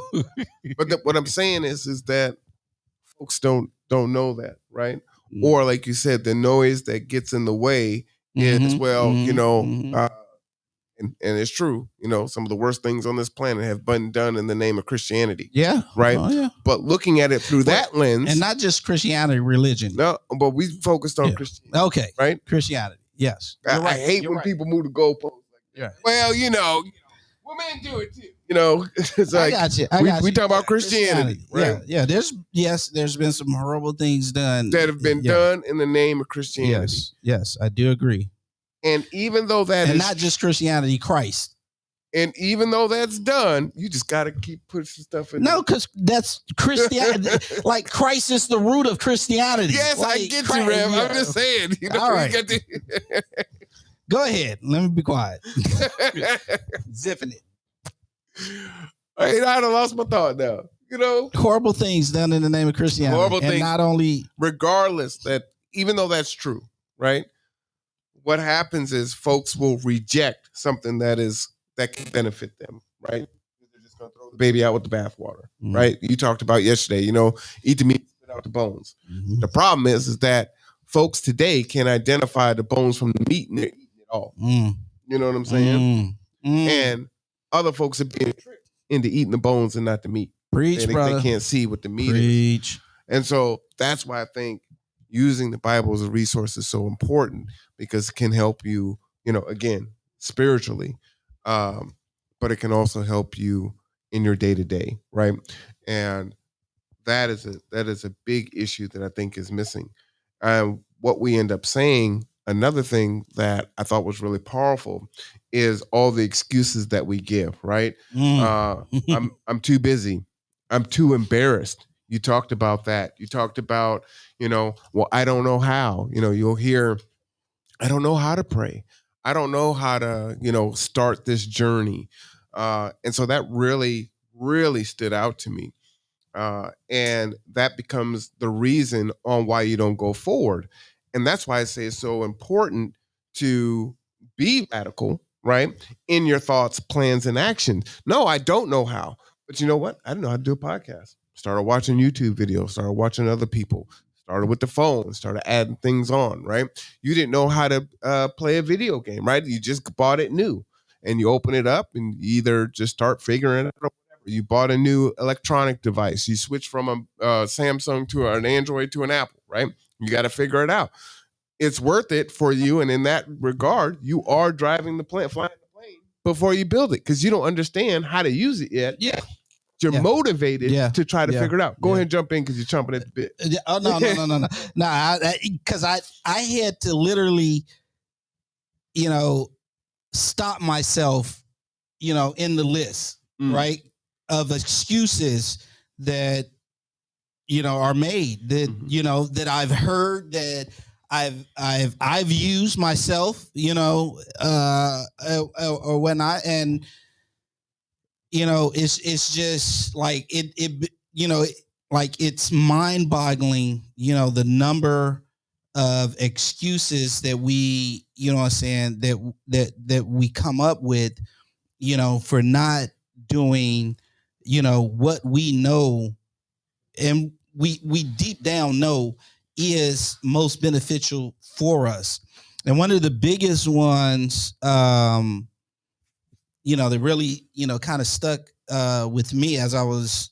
But what I'm saying is that folks don't know that, right? Mm. Or like you said, the noise that gets in the way is and it's true. Some of the worst things on this planet have been done in the name of Christianity. Yeah, right. Oh, yeah. But looking at it through that lens, and not just Christianity, religion. No, but we focused on Christianity. Okay, right? Christianity. Yes, I hate when people move the goalposts. Yeah. Well, women do it too. It's like I got you. we talk about Christianity, right? Yeah. There's been some horrible things done that have been done in the name of Christianity. Yes, I do agree. And even though that and is not just Christianity, Christ. And even though that's done, you just got to keep pushing stuff in. No, because that's Christianity. Like Christ is the root of Christianity. Yes, like, I get you, Rev. I'm just saying. All right. Go ahead. Let me be quiet. Zipping it. I lost my thought now. Horrible things done in the name of Christianity. Horrible things. Not only, regardless, that even though that's true, right? What happens is folks will reject something that can benefit them, right? They're just going to throw the baby out with the bathwater, right? You talked about yesterday, eat the meat, spit out the bones. Mm-hmm. The problem is that folks today can't identify the bones from the meat and they're eating it all. You know what I'm saying? And other folks are being tricked into eating the bones and not the meat. Preach, brother. They can't see what the meat is. And so that's why I think using the Bible as a resource is so important, because it can help you, again, spiritually, but it can also help you in your day-to-day, right? And that is a big issue that I think is missing. What we end up saying, another thing that I thought was really powerful, is all the excuses that we give, right? I'm too busy. I'm too embarrassed. You talked about that. You talked about, well, I don't know how. You'll hear, I don't know how to pray. I don't know how to, start this journey. And so that really, really stood out to me. And that becomes the reason on why you don't go forward. And that's why I say it's so important to be radical, right? In your thoughts, plans, and actions. No, I don't know how. But you know what? I didn't know how to do a podcast. Started watching YouTube videos, started watching other people, started with the phone, started adding things on, right? You didn't know how to play a video game, right? You just bought it new and you open it up and you either just start figuring it out. You bought a new electronic device. You switch from a Samsung to an Android to an Apple, right? You got to figure it out. It's worth it for you. And in that regard, you are driving the plane, flying the plane before you build it, because you don't understand how to use it yet. Yeah. You're motivated to try to figure it out. Go ahead and jump in, because you're chomping at the bit. Oh, no. No, because I had to literally, stop myself, in the list, right, of excuses that, are made, that, that I've heard, that I've used myself, or when and, it's just like it like it's mind boggling, the number of excuses that we, what I'm saying, that we come up with, for not doing, what we know and we deep down know is most beneficial for us. And one of the biggest ones, that really, kind of stuck with me as I was,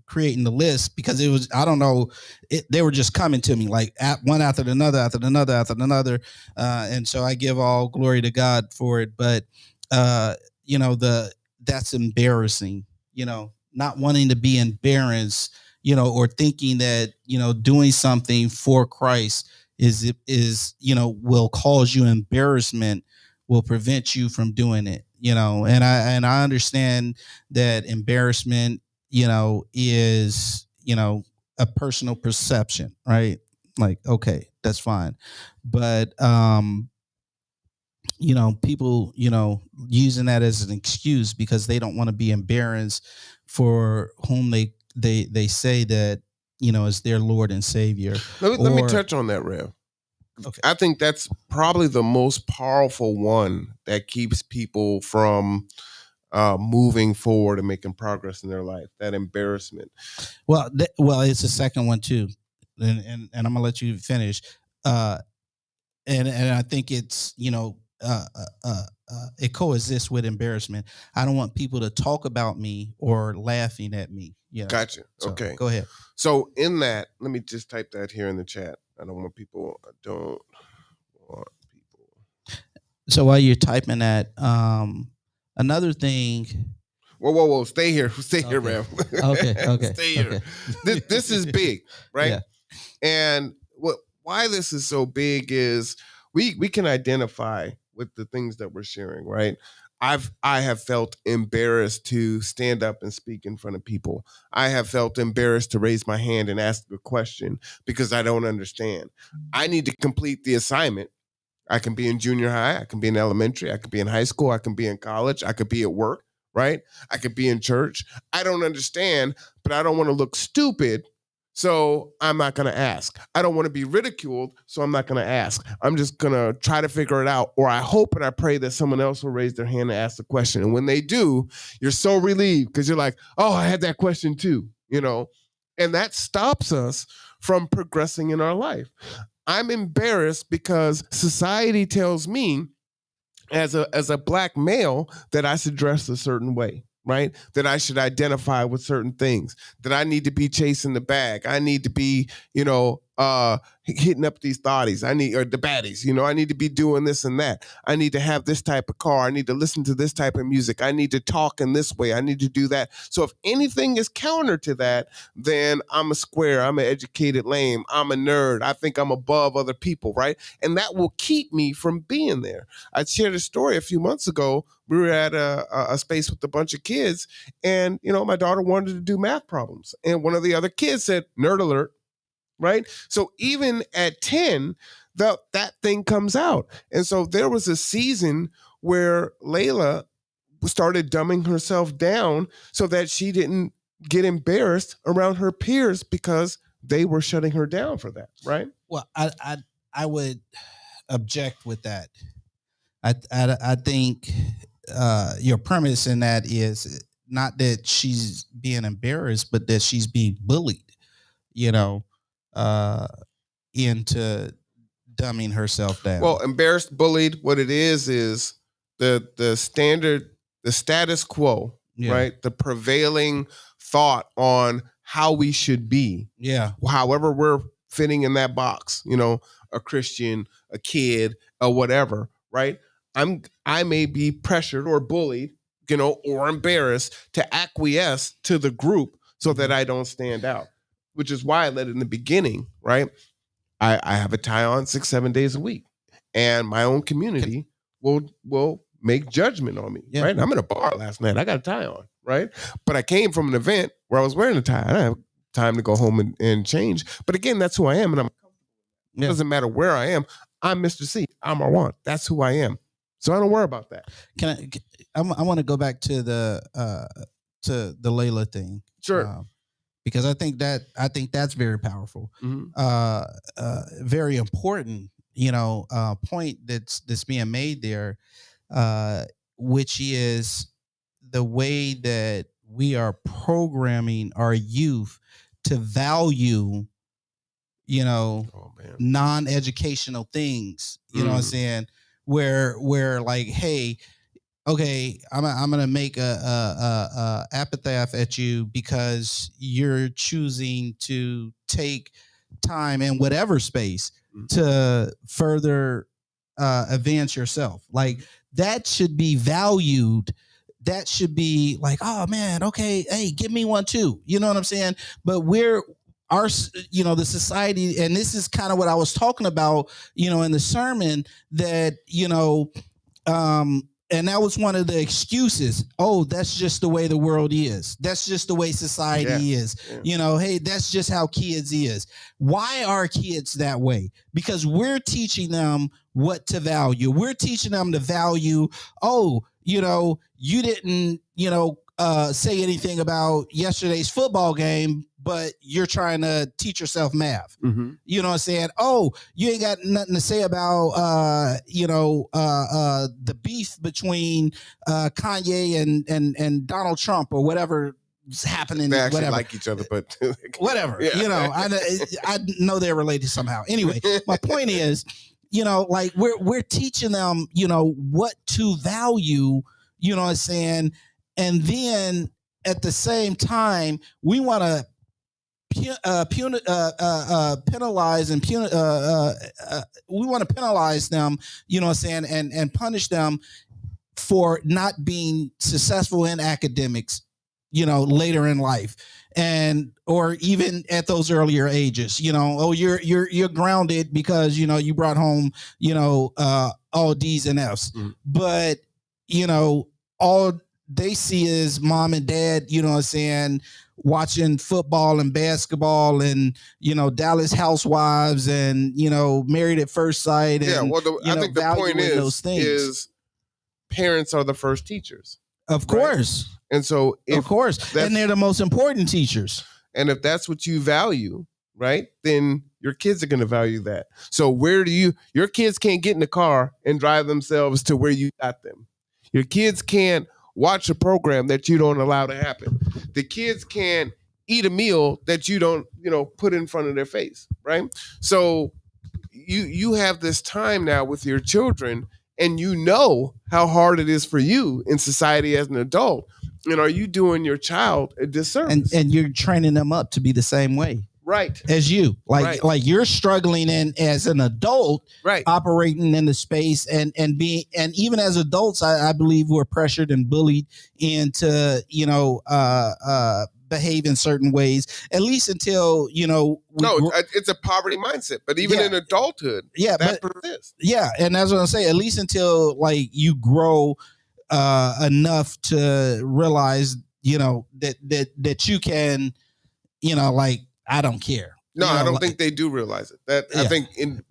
creating the list, because it was, I don't know, they were just coming to me like one after another, after another, after another. And so I give all glory to God for it. But, uh, that's embarrassing, not wanting to be embarrassed, or thinking that, doing something for Christ is, will cause you embarrassment, will prevent you from doing it, and I understand that embarrassment, is, a personal perception, right? Like, okay, that's fine. But people, using that as an excuse because they don't want to be embarrassed for whom they say that, is their Lord and Savior. Let me Or touch on that, Rev. okay. I think that's probably the most powerful one that keeps people from moving forward and making progress in their life. That embarrassment. Well, it's the second one too, and I'm gonna let you finish. Uh, and I think it's, it coexists with embarrassment. I don't want people to talk about me or laughing at me. Gotcha. So Okay. go ahead. So in that, let me just type that here in the chat. I don't want people. I don't want people. So while you're typing that, another thing. Whoa, whoa, whoa! Stay here. Stay here, Okay. Rev. Okay. Okay. Stay here. Okay. This is big, right? Yeah. And why this is so big is we can identify with the things that we're sharing, right? I have felt embarrassed to stand up and speak in front of people. I have felt embarrassed to raise my hand and ask a question because I don't understand. I need to complete the assignment. I can be in junior high, I can be in elementary, I could be in high school, I can be in college, I could be at work, right? I could be in church. I don't understand, but I don't want to look stupid. So I'm not going to ask. I don't want to be ridiculed. So I'm not going to ask. I'm just going to try to figure it out. Or I hope and I pray that someone else will raise their hand and ask the question. And when they do, you're so relieved because you're like, oh, I had that question too. And that stops us from progressing in our life. I'm embarrassed because society tells me as a black male that I should dress a certain way, right? That I should identify with certain things, that I need to be chasing the bag. I need to be, hitting up these thotties. Or the baddies, I need to be doing this and that. I need to have this type of car. I need to listen to this type of music. I need to talk in this way. I need to do that. So if anything is counter to that, then I'm a square. I'm an educated lame. I'm a nerd. I think I'm above other people, right? And that will keep me from being there. I shared a story a few months ago. We were at a space with a bunch of kids, and my daughter wanted to do math problems, and one of the other kids said, "Nerd alert!" Right? So even at 10, that thing comes out, and so there was a season where Layla started dumbing herself down so that she didn't get embarrassed around her peers because they were shutting her down for that. Right? Well, I would object with that. I think your premise in that is not that she's being embarrassed, but that she's being bullied, you know, uh, into dumbing herself down. Well, embarrassed, bullied. What it is the standard, the status quo, Yeah. right? The prevailing thought on how we should be, Yeah. however we're fitting in that box. A Christian, a kid, or whatever, right? I may be pressured or bullied, or embarrassed to acquiesce to the group so that I don't stand out, which is why I led in the beginning, right? I have a tie on 6-7 days a week, and my own community will make judgment on me. Yeah. Right? I'm in a bar last night. I got a tie on. Right? But I came from an event where I was wearing a tie. I don't have time to go home and change. But again, that's who I am, and it doesn't matter where I am. I'm Mr. C. I'm Marwan. That's who I am. So I don't worry about that. I want to go back to the Layla thing. Sure. Because I think that's very powerful, very important. Point that's being made there, which is the way that we are programming our youth to value Oh man. non-educational things, you know what I'm saying? Where like, hey, okay, I'm gonna make a epitaph at you because you're choosing to take time in whatever space to further advance yourself. Like that should be valued. That should be like, oh man, okay, hey, give me one too. You know what I'm saying? But we're our, the society, and this is kind of what I was talking about, in the sermon, that and that was one of the excuses. Oh, that's just the way the world is. That's just the way society is. Yeah. Hey, that's just how kids is. Why are kids that way? Because we're teaching them what to value. We're teaching them to value, oh, you didn't, say anything about yesterday's football game, but you're trying to teach yourself math. You know what I'm saying? Oh, you ain't got nothing to say about the beef between Kanye and Donald Trump or whatever is happening. They actually whatever. like each other, but whatever. Yeah. I know they're related somehow. Anyway, my point is, like we're teaching them, what to value. You know what I'm saying? And then at the same time, we want to penalize and we want to penalize them, you know what I'm saying, and punish them for not being successful in academics, later in life, and or even at those earlier ages. Oh, you're grounded because you brought home all D's and F's, but all they see is mom and dad, you know what I'm saying, watching football and basketball and, Dallas Housewives and, Married at First Sight. And, I think the point is parents are the first teachers. Of course. Right? And so, of course. And they're the most important teachers. And if that's what you value, right, then your kids are going to value that. So your kids can't get in the car and drive themselves to where you got them. Your kids can't watch a program that you don't allow to happen. The kids can't eat a meal that you don't, put in front of their face, right? So you have this time now with your children, and you know how hard it is for you in society as an adult. And are you doing your child a disservice? And you're training them up to be the same way. Right. As you. Like you're struggling in as an adult, right, operating in the space and even as adults, I believe we're pressured and bullied into, behave in certain ways, at least until, it's a poverty mindset, but even in adulthood, that persists. Yeah. And that's what I'm saying, at least until like you grow enough to realize, that you can, like, I don't care. No, I don't think they do realize it. I think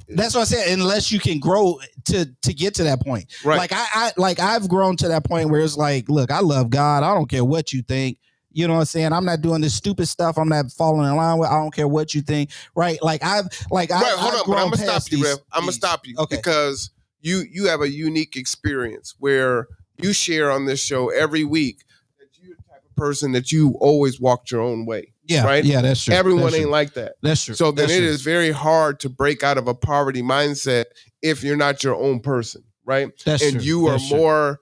that's what I said. Unless you can grow to get to that point, right? Like I've grown to that point where it's like, look, I love God. I don't care what you think. You know what I'm saying? I'm not doing this stupid stuff. I'm not falling in line with. I don't care what you think, right? Like hold on, but I'm gonna stop you, Rev. I'm gonna stop you because you have a unique experience where you share on this show every week that you're the type of person that you always walked your own way. Yeah, right. Yeah, that's true. Everyone ain't like that. That's true. So then it is very hard to break out of a poverty mindset if you're not your own person, right? That's and true. you are That's more.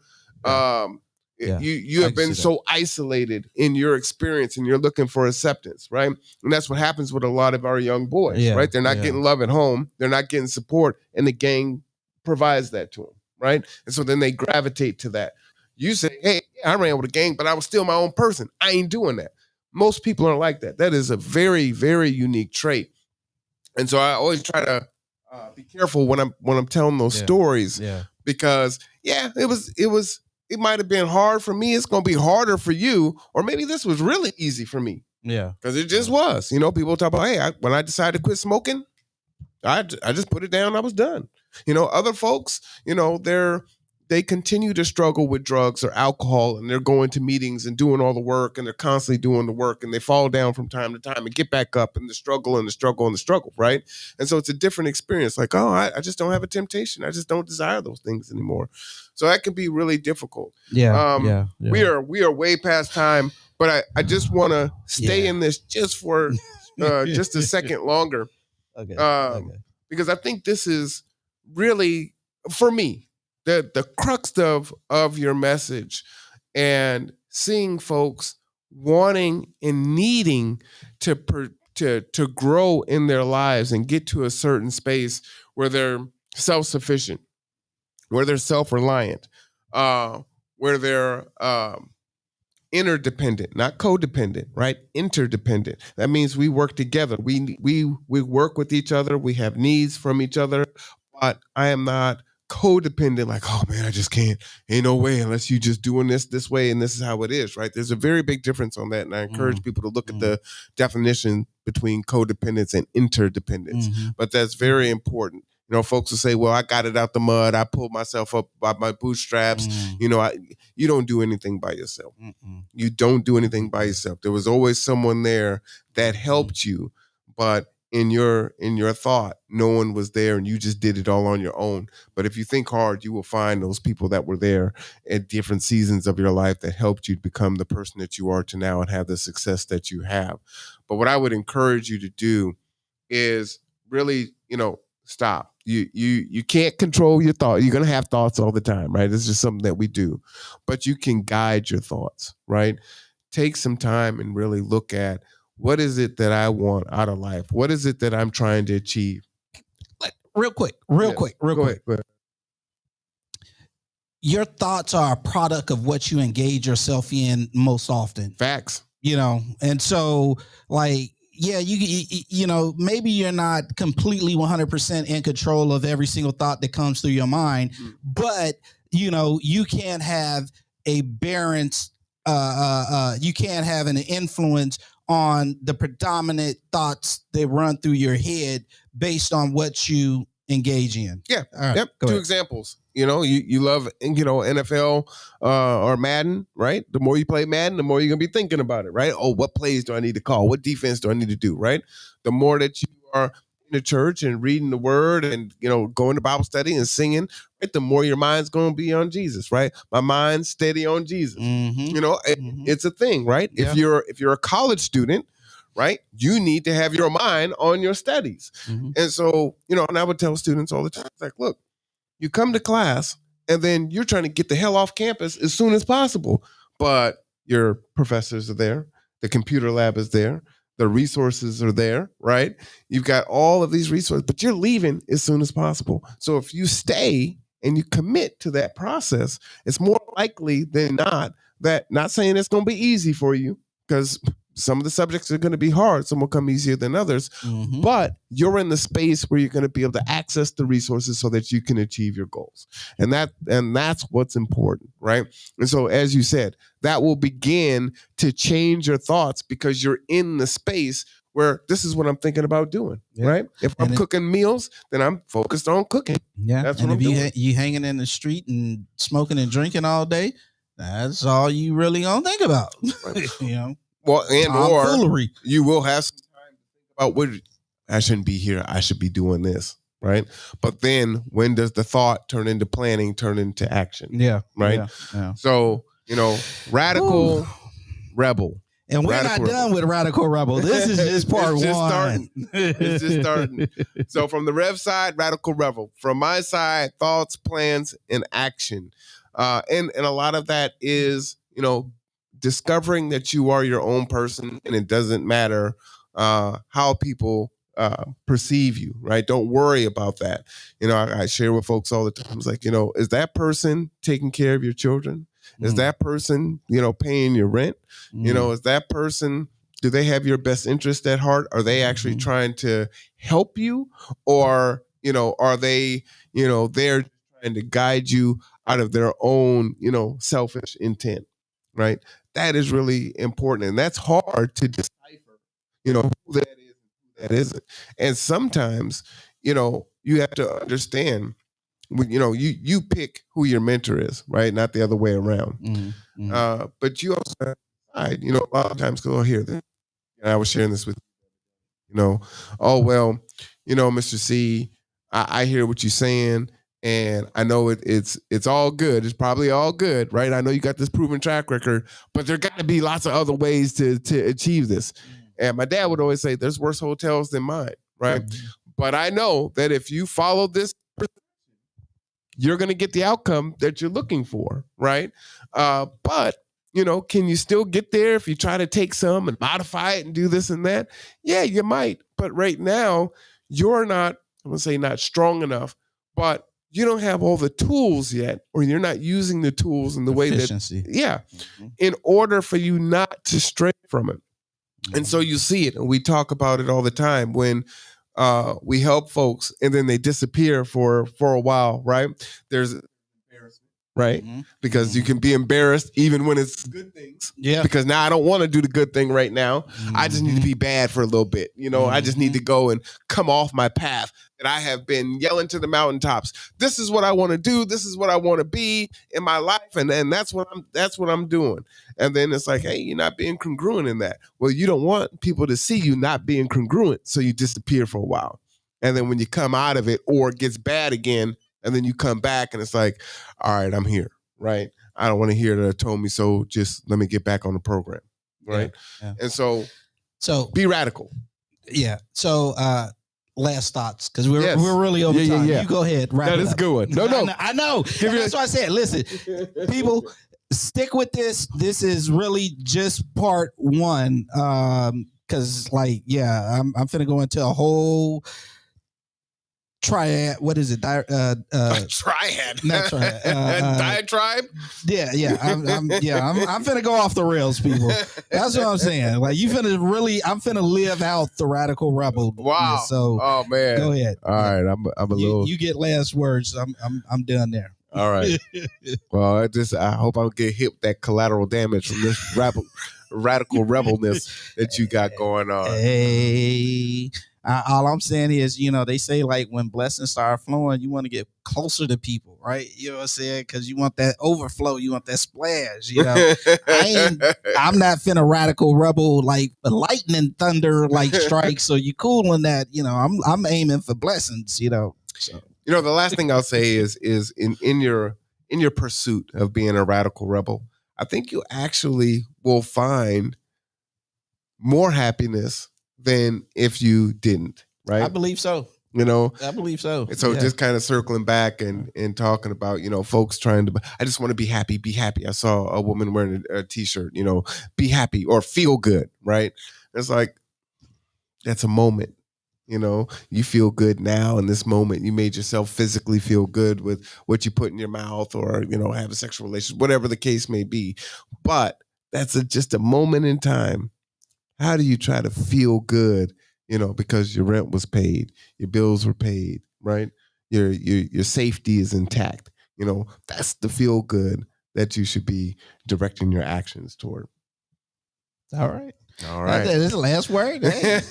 Yeah. You have been so isolated in your experience, and you're looking for acceptance, right? And that's what happens with a lot of our young boys, right? They're not getting love at home, they're not getting support, and the gang provides that to them, right? And so then they gravitate to that. You say, "Hey, I ran with a gang, but I was still my own person. I ain't doing that." Most people aren't like that. That is a very, very unique trait, and so I always try to be careful when I'm telling those stories, because it might have been hard for me. It's going to be harder for you. Or maybe this was really easy for me. Yeah. Because it just was. People talk about, hey, when I decided to quit smoking, I just put it down. I was done. Other folks, they continue to struggle with drugs or alcohol, and they're going to meetings and doing all the work, and they're constantly doing the work, and they fall down from time to time and get back up, and the struggle and the struggle and the struggle, right? And so it's a different experience. Like, oh, I just don't have a temptation. I just don't desire those things anymore. So that can be really difficult. Yeah. We are way past time, but I just want to stay in this just for just a second longer. Okay. um, Okay. because I think this is really, for me, the crux of your message, and seeing folks wanting and needing to grow in their lives and get to a certain space where they're self-sufficient, where they're self-reliant, uh, where they're interdependent, not codependent, right? Interdependent. That means we work together. We work with each other. We have needs from each other. But I am not codependent. Like, oh man, I just can't. Ain't no way unless you just doing this way, and this is how it is, right? There's a very big difference on that, and I encourage people to look at the definition between codependence and interdependence. But that's very important. Folks will say, well, I got it out the mud. I pulled myself up by my bootstraps. You don't do anything by yourself. You don't do anything by yourself. There was always someone there that helped you, but in your thought, no one was there, and you just did it all on your own. But if you think hard, you will find those people that were there at different seasons of your life that helped you become the person that you are to now and have the success that you have. But what I would encourage you to do is really, stop. You can't control your thought. You're gonna have thoughts all the time, right? It's just something that we do, but you can guide your thoughts, right? Take some time and really look at, what is it that I want out of life? What is it that I'm trying to achieve? Real quick. Go ahead. Your thoughts are a product of what you engage yourself in most often. Facts. And so, like, yeah, you maybe you're not completely 100% in control of every single thought that comes through your mind, but you can't have a barons, you can't have an influence on the predominant thoughts that run through your head based on what you engage in. Yeah. All right, yep. Two examples. You love, NFL or Madden, right? The more you play Madden, the more you're going to be thinking about it, right? Oh, what plays do I need to call? What defense do I need to do, right? The more that you are in the church and reading the word and, going to Bible study and singing, right? The more your mind's going to be on Jesus, right? My mind's steady on Jesus. It's a thing, right? Yeah. If you're a college student, right, you need to have your mind on your studies. And so, and I would tell students all the time, like, look, you come to class and then you're trying to get the hell off campus as soon as possible. But your professors are there. The computer lab is there. The resources are there, right? You've got all of these resources, but you're leaving as soon as possible. So if you stay and you commit to that process, it's more likely than not that, not saying it's going to be easy for you, because some of the subjects are going to be hard. Some will come easier than others, but you're in the space where you're going to be able to access the resources so that you can achieve your goals. And that's what's important, right? And so, as you said, that will begin to change your thoughts because you're in the space where this is what I'm thinking about doing, right? If I'm cooking meals, then I'm focused on cooking. Yeah, that's what I'm doing. You hanging in the street and smoking and drinking all day, that's all you really gonna think about. Right. Well, or you will have some time to think about, what I shouldn't be here. I should be doing this, right? But then, when does the thought turn into planning, turn into action? Yeah, right. Yeah. So radical rebel. And we're not done with Radical Rebel. This is just part one. It's just starting. So from the Rev side, Radical Rebel. From my side, thoughts, plans, and action. And a lot of that is, discovering that you are your own person, and it doesn't matter how people perceive you, right? Don't worry about that. I share with folks all the time. It's like, is that person taking care of your children? Is that person, paying your rent? Is that person, do they have your best interest at heart? Are they actually trying to help you? Or, are they, they're trying to guide you out of their own, selfish intent, right? That is really important. And that's hard to decipher, who that is and who that isn't. And sometimes, you have to understand, you pick who your mentor is, right? Not the other way around. But you also decide, a lot of times go here. And I was sharing this with, oh, well, Mr. C, I hear what you're saying. And I know it's all good. It's probably all good, right? I know you got this proven track record, but there got to be lots of other ways to achieve this. And my dad would always say, there's worse hotels than mine, right? But I know that if you follow this, you're going to get the outcome that you're looking for, right? But can you still get there if you try to take some and modify it and do this and that? Yeah, you might. But right now, you're not, I'm going to say not strong enough, but you don't have all the tools yet, or you're not using the tools in the way that, in order for you not to stray from it. And so you see it, and we talk about it all the time when we help folks and then they disappear for a while, right? There's right? Because you can be embarrassed even when it's good things. Yeah. Because now I don't want to do the good thing right now. I just need to be bad for a little bit. I just need to go and come off my path that I have been yelling to the mountaintops. This is what I want to do. This is what I want to be in my life. And that's what I'm doing. And then it's like, hey, you're not being congruent in that. Well, you don't want people to see you not being congruent. So you disappear for a while. And then when you come out of it or it gets bad again, and then you come back and it's like, all right, I'm here, right? I don't want to hear that it told me so. Just let me get back on the program, right? Yeah. And so be radical. Yeah. So last thoughts, because we're really over time. Yeah. You go ahead. That is a good one. No. I know. That's why I said, listen, people, stick with this. This is really just part one. Because I'm finna go into a whole triad. What is it? Triad. Not triad. Diatribe. Yeah. I'm finna go off the rails, people. That's what I'm saying. Like I'm finna live out the radical rebel. Wow. So, oh man, go ahead. All right, I'm a little. You get last words. I'm done there. All right. Well, I hope I don't get hit with that collateral damage from this radical rebelness that you got going on. Hey. All I'm saying is, they say like when blessings start flowing, you want to get closer to people, right? You know what I'm saying? Because you want that overflow, you want that splash. I'm not finna radical rebel like lightning thunder like strike. So you cool on that, I'm aiming for blessings, So. The last thing I'll say is in your pursuit of being a radical rebel, I think you actually will find more happiness than if you didn't, right? I believe so. I believe so. And so just kind of circling back and talking about, folks trying to, I just want to be happy, be happy. I saw a woman wearing a t-shirt, be happy or feel good, right? It's like, that's a moment, you feel good now in this moment. You made yourself physically feel good with what you put in your mouth or, have a sexual relationship, whatever the case may be. But that's just a moment in time. How do you try to feel good, because your rent was paid, your bills were paid, right? Your safety is intact. That's the feel good that you should be directing your actions toward. All right. This is the last word. Hey,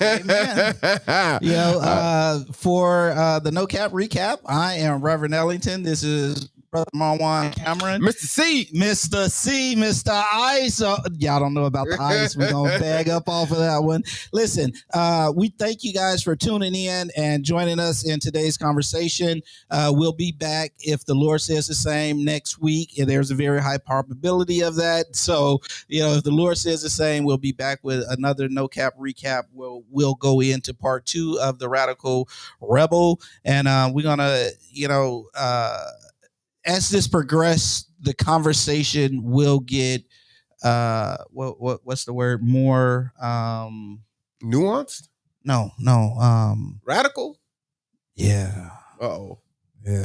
for the No Cap Recap, I am Reverend Ellington. This is Brother Marwan Cameron. Mr. C, Mr. Ice. Y'all don't know about the ice. We're going to bag up off of that one. Listen, we thank you guys for tuning in and joining us in today's conversation. We'll be back, if the Lord says the same, next week. And there's a very high probability of that. So, if the Lord says the same, we'll be back with another No Cap Recap. We'll go into part 2 of the Radical Rebel. And we're going to, as this progresses, the conversation will get what's the word? More nuanced? No. Radical? Yeah. Uh-oh. Yeah,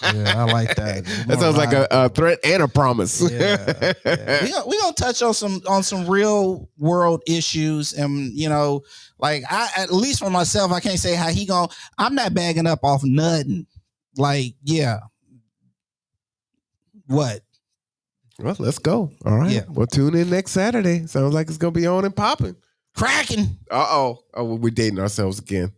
I like that. That sounds like a threat and a promise. Yeah. We're gonna touch on some real world issues, and I, at least for myself, I can't say how I'm not bagging up off nothing. Like, yeah. What? Well, let's go. All right. Yeah. We'll tune in next Saturday. Sounds like it's gonna be on and popping. Cracking. Oh, we're dating ourselves again.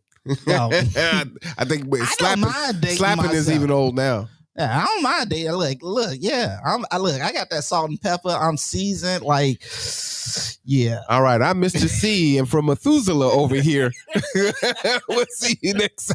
No. I think slapping is even old now. Yeah, I don't mind dating. Look, yeah. I got that salt and pepper. I'm seasoned. Like, yeah. All right. I'm Mr. C, and from Methuselah over here. We'll see you next